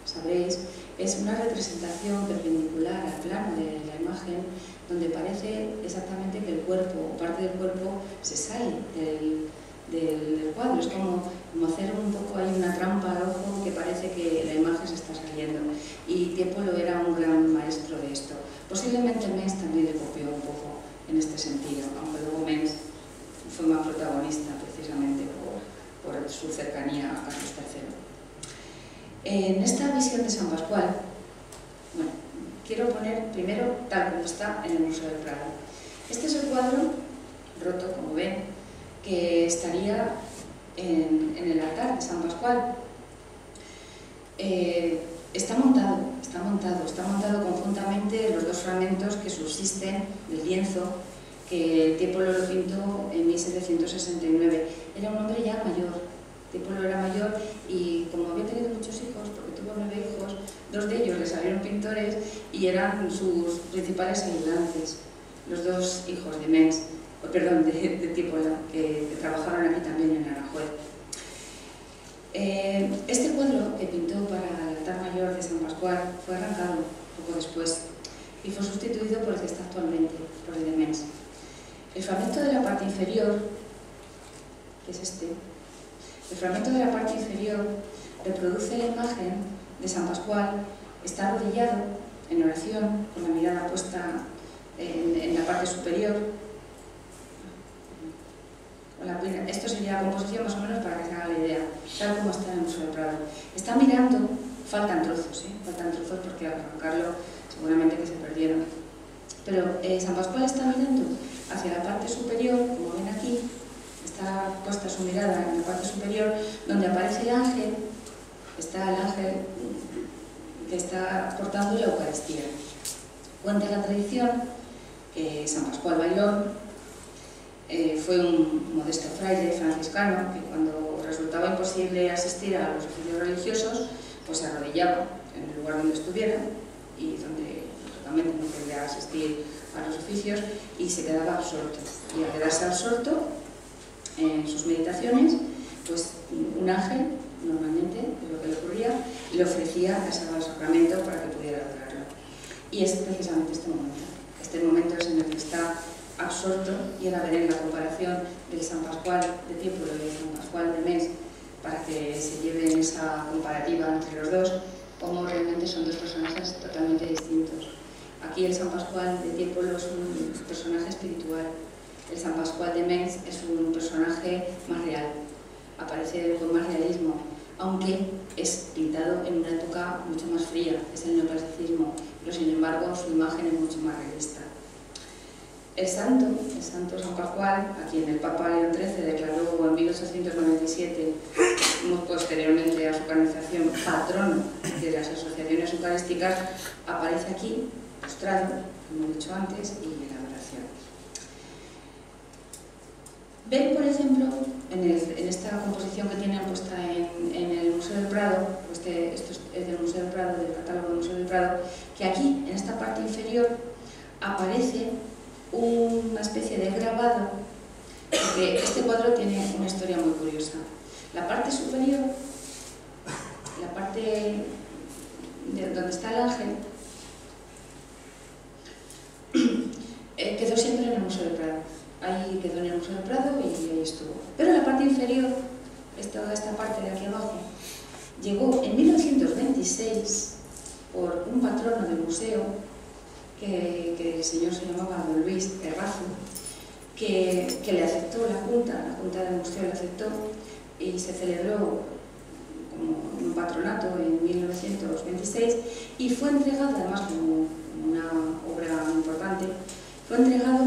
sabréis, es una representación perpendicular al plano de la imagen, donde parece exactamente que el cuerpo o parte del cuerpo se sale del cuadro. Es como hacer un poco ahí una trampa al ojo que parece que la imagen se está saliendo. Y Tiepolo era un gran maestro de esto. Posiblemente Mengs también le copió un poco en este sentido, aunque luego Mengs fue más protagonista precisamente por su cercanía a Carlos III. En esta visión de San Pascual, quiero poner primero tal como está en el Museo del Prado. Este es el cuadro, roto como ven, que estaría en el altar de San Pascual. Está montado conjuntamente los dos fragmentos que subsisten del lienzo que Tiepolo lo pintó en 1769. Era un hombre ya mayor. Tiepolo era mayor y como había tenido muchos hijos, porque tuvo 9 hijos, 2 de ellos le salieron pintores y eran sus principales ayudantes, los 2 hijos de Mengs, de Tiepolo, que trabajaron aquí también en Aranjuez. Este cuadro que pintó para el altar mayor de San Pascual fue arrancado poco después y fue sustituido por el que está actualmente, por el de Mengs. El fragmento de la parte inferior, que es este, el fragmento de la parte inferior reproduce la imagen de San Pascual, está arrodillado en oración, con la mirada puesta en la parte superior. Esto sería la composición más o menos para que se haga la idea, tal como está en el Museo del Prado. Está mirando, faltan trozos porque al arrancarlo seguramente que se perdieron. Pero San Pascual está mirando hacia la parte superior, como ven aquí, está puesta su mirada en la parte superior, donde aparece el ángel, está el ángel que está portando la Eucaristía. Cuenta la tradición que San Pascual Bailón fue un modesto fraile franciscano que cuando resultaba imposible asistir a los oficios religiosos, pues se arrodillaba en el lugar donde estuviera y donde lógicamente no quería asistir a los oficios y se quedaba absorto. Y al quedarse absorto en sus meditaciones, pues un ángel, normalmente, es lo que le ocurría, le ofrecía el Sagrado Sacramento para que pudiera adorarlo. Y es precisamente este momento. Este momento es en el que está absorto, y ahora veré la comparación del San Pascual de Tiepolo y del San Pascual de Mens, para que se lleven esa comparativa entre los dos, como realmente son dos personajes totalmente distintos. Aquí el San Pascual de Tiepolo es un personaje espiritual, el San Pascual de Mens es un personaje más real, aparece con más realismo, aunque es pintado en una época mucho más fría, es el neoclasicismo, pero sin embargo su imagen es mucho más realista. El santo San Pascual, a quien el Papa León XIII declaró en 1897, posteriormente a su canonización, patrono de las asociaciones eucarísticas, aparece aquí, postrado, como he dicho antes, y en la adoración. Ven, por ejemplo, en esta composición que tienen puesta en el Museo del Prado, esto es del Museo del Prado, del catálogo del Museo del Prado, que aquí, en esta parte inferior, aparece una especie de grabado, porque este cuadro tiene una historia muy curiosa. La parte superior, la parte donde está el ángel, quedó siempre en el Museo del Prado. Ahí quedó en el Museo del Prado y ahí estuvo. Pero la parte inferior, esta parte de aquí abajo, llegó en 1926 por un patrono del museo, que el señor se llamaba Don Luis Herrazo, que le aceptó la Junta del Museo le aceptó, y se celebró como un patronato en 1926 y fue entregado, además como una obra importante, fue entregado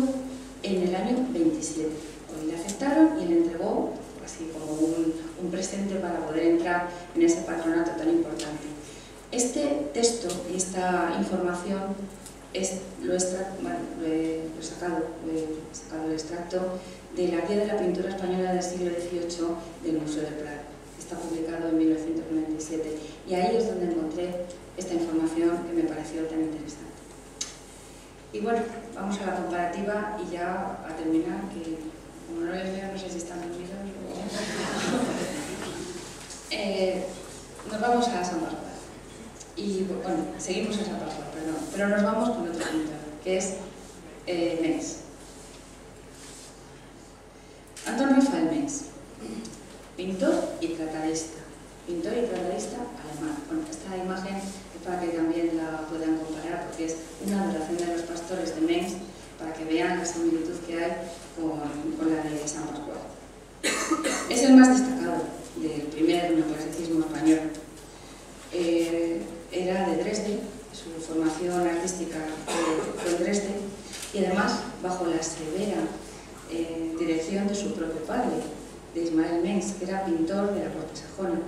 en el año 27. Hoy le aceptaron y le entregó así como un presente para poder entrar en ese patronato tan importante. Este texto y esta información lo he sacado el extracto de la Guía de la Pintura Española del siglo XVIII del Museo del Prado. Está publicado en 1997 y ahí es donde encontré esta información que me pareció tan interesante. Y bueno, vamos a la comparativa y ya a terminar, que como no les veo, no sé si están dormidos o... nos vamos a San Pascual. Y bueno, seguimos en San Pascual, perdón, pero nos vamos con otro pintor, que es Mens. Anton Raphael Mens, pintor y tratadista alemán. Bueno, esta imagen es para que también la puedan comparar, porque es una adoración de los pastores de Mens, para que vean la similitud que hay con la de San Pascual. Es el más destacado del primer neoclasicismo español. Era de Dresde, su formación artística fue en Dresde, y además bajo la severa dirección de su propio padre, de Ismael Mens, que era pintor de la corte sajona.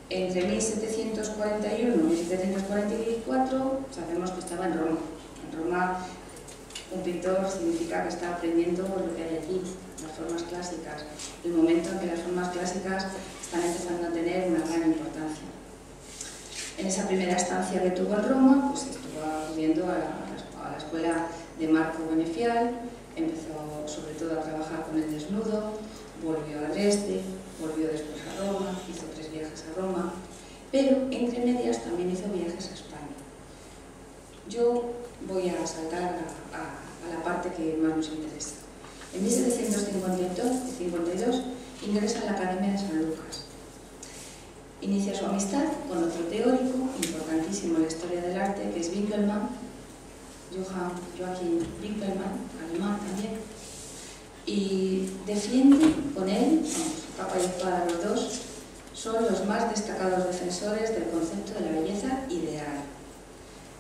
Entre 1741 y 1744 sabemos que estaba en Roma. En Roma, un pintor significa que está aprendiendo lo que hay allí, las formas clásicas, el momento en que las formas clásicas están empezando a tener una gran importancia. En esa primera estancia que tuvo en Roma, pues estuvo acudiendo a la escuela de Marco Benefial, empezó sobre todo a trabajar con el desnudo, volvió a Dresde, volvió después a Roma, hizo 3 viajes a Roma, pero entre medias también hizo viajes a España. Yo voy a saltar a la parte que más nos interesa. En 1752 ingresa en la Academia de San Lucas. Inicia su amistad con otro teórico importantísimo en la historia del arte, que es Winkelmann, Joachim Winkelmann, alemán también, y defiende con él, capa y espada los dos, son los más destacados defensores del concepto de la belleza ideal.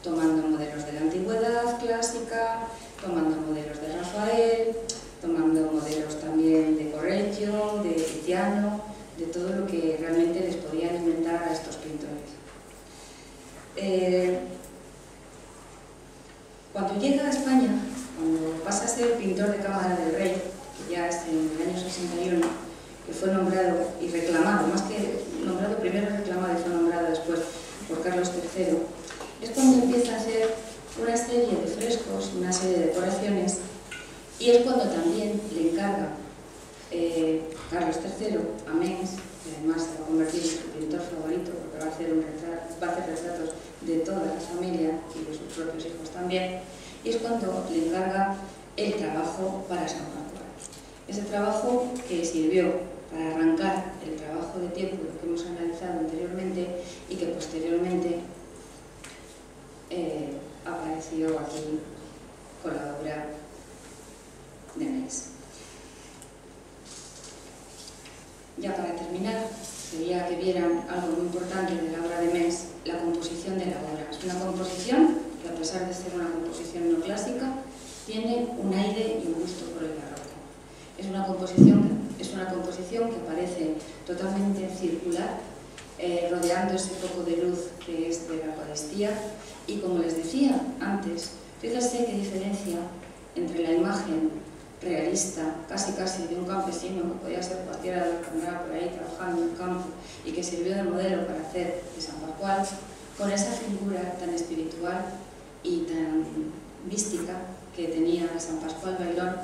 tomando modelos de la antigüedad clásica, tomando modelos de Rafael, tomando modelos también de Correggio, de Tiziano, de todo lo que realmente les podía alimentar a estos pintores. Cuando llega a España, cuando pasa a ser pintor de Cámara del Rey, que ya es en el año 61, que fue nombrado y reclamado, más que nombrado primero, reclamado y fue nombrado después por Carlos III, es cuando empieza a hacer una serie de frescos, una serie de decoraciones, y es cuando también le encarga Carlos III a Mengs, que además se va a convertir en su pintor favorito porque va a hacer retratos de toda la familia y de sus propios hijos también, y es cuando le encarga el trabajo para San Pascual. Ese trabajo que sirvió para arrancar el trabajo de tiempo que hemos analizado anteriormente y que posteriormente apareció aquí con la obra de Mengs. Ya para terminar, quería que vieran algo muy importante de la obra de Mengs, la composición de la obra. Es una composición que, a pesar de ser una composición no clásica, tiene un aire y un gusto por el barroco. Es una composición que parece totalmente circular, rodeando ese foco de luz que es de la Eucaristía, y como les decía antes, fíjense qué diferencia entre la imagen realista, casi de un campesino, que podía ser cualquiera de los que andaba por ahí trabajando en el campo y que sirvió de modelo para hacer de San Pascual, con esa figura tan espiritual y tan mística que tenía San Pascual Bailón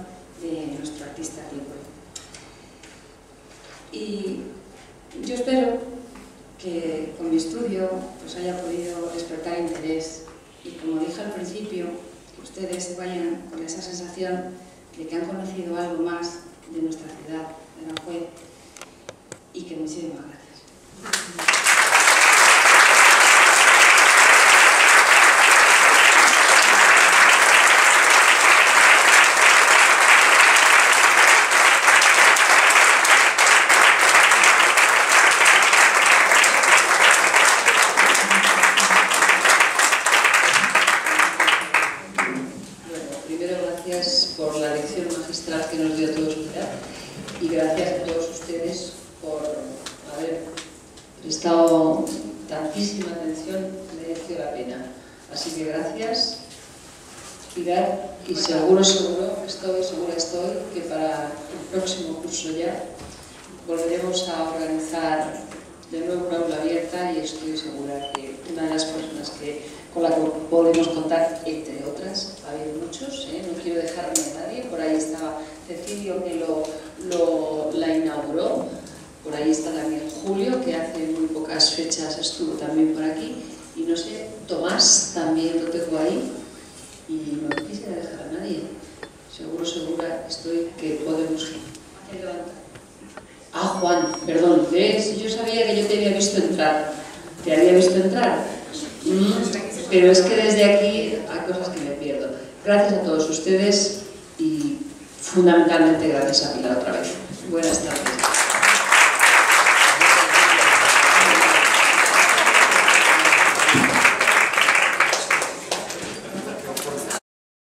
de nuestro artista Ripoll. Y yo espero que con mi estudio pues haya podido despertar interés y, como dije al principio, que ustedes se vayan con esa sensación de que han conocido algo más de nuestra ciudad, de Aranjuez, y que muchísimas gracias. Por la lección magistral que nos dio a todos y gracias a todos ustedes por haber prestado tantísima atención, mereció la pena. Así que gracias, Pilar, y seguro estoy que para el próximo curso ya volveremos a organizar de nuevo una aula abierta, y estoy segura que una de las personas con la que podemos contar, entre otras, ha habido muchos, no quiero dejarme a nadie. Por ahí estaba Cecilio, que la inauguró, por ahí está también Julio, que hace muy pocas fechas estuvo también por aquí, y no sé, Tomás también lo tengo ahí, y no quisiera dejar a nadie. Segura estoy que podemos Juan, perdón, ¿ves? Yo sabía que yo te había visto entrar. ¿Te había visto entrar? Pero es que desde aquí hay cosas que me pierdo. Gracias a todos ustedes y fundamentalmente gracias a Pilar otra vez. Buenas tardes.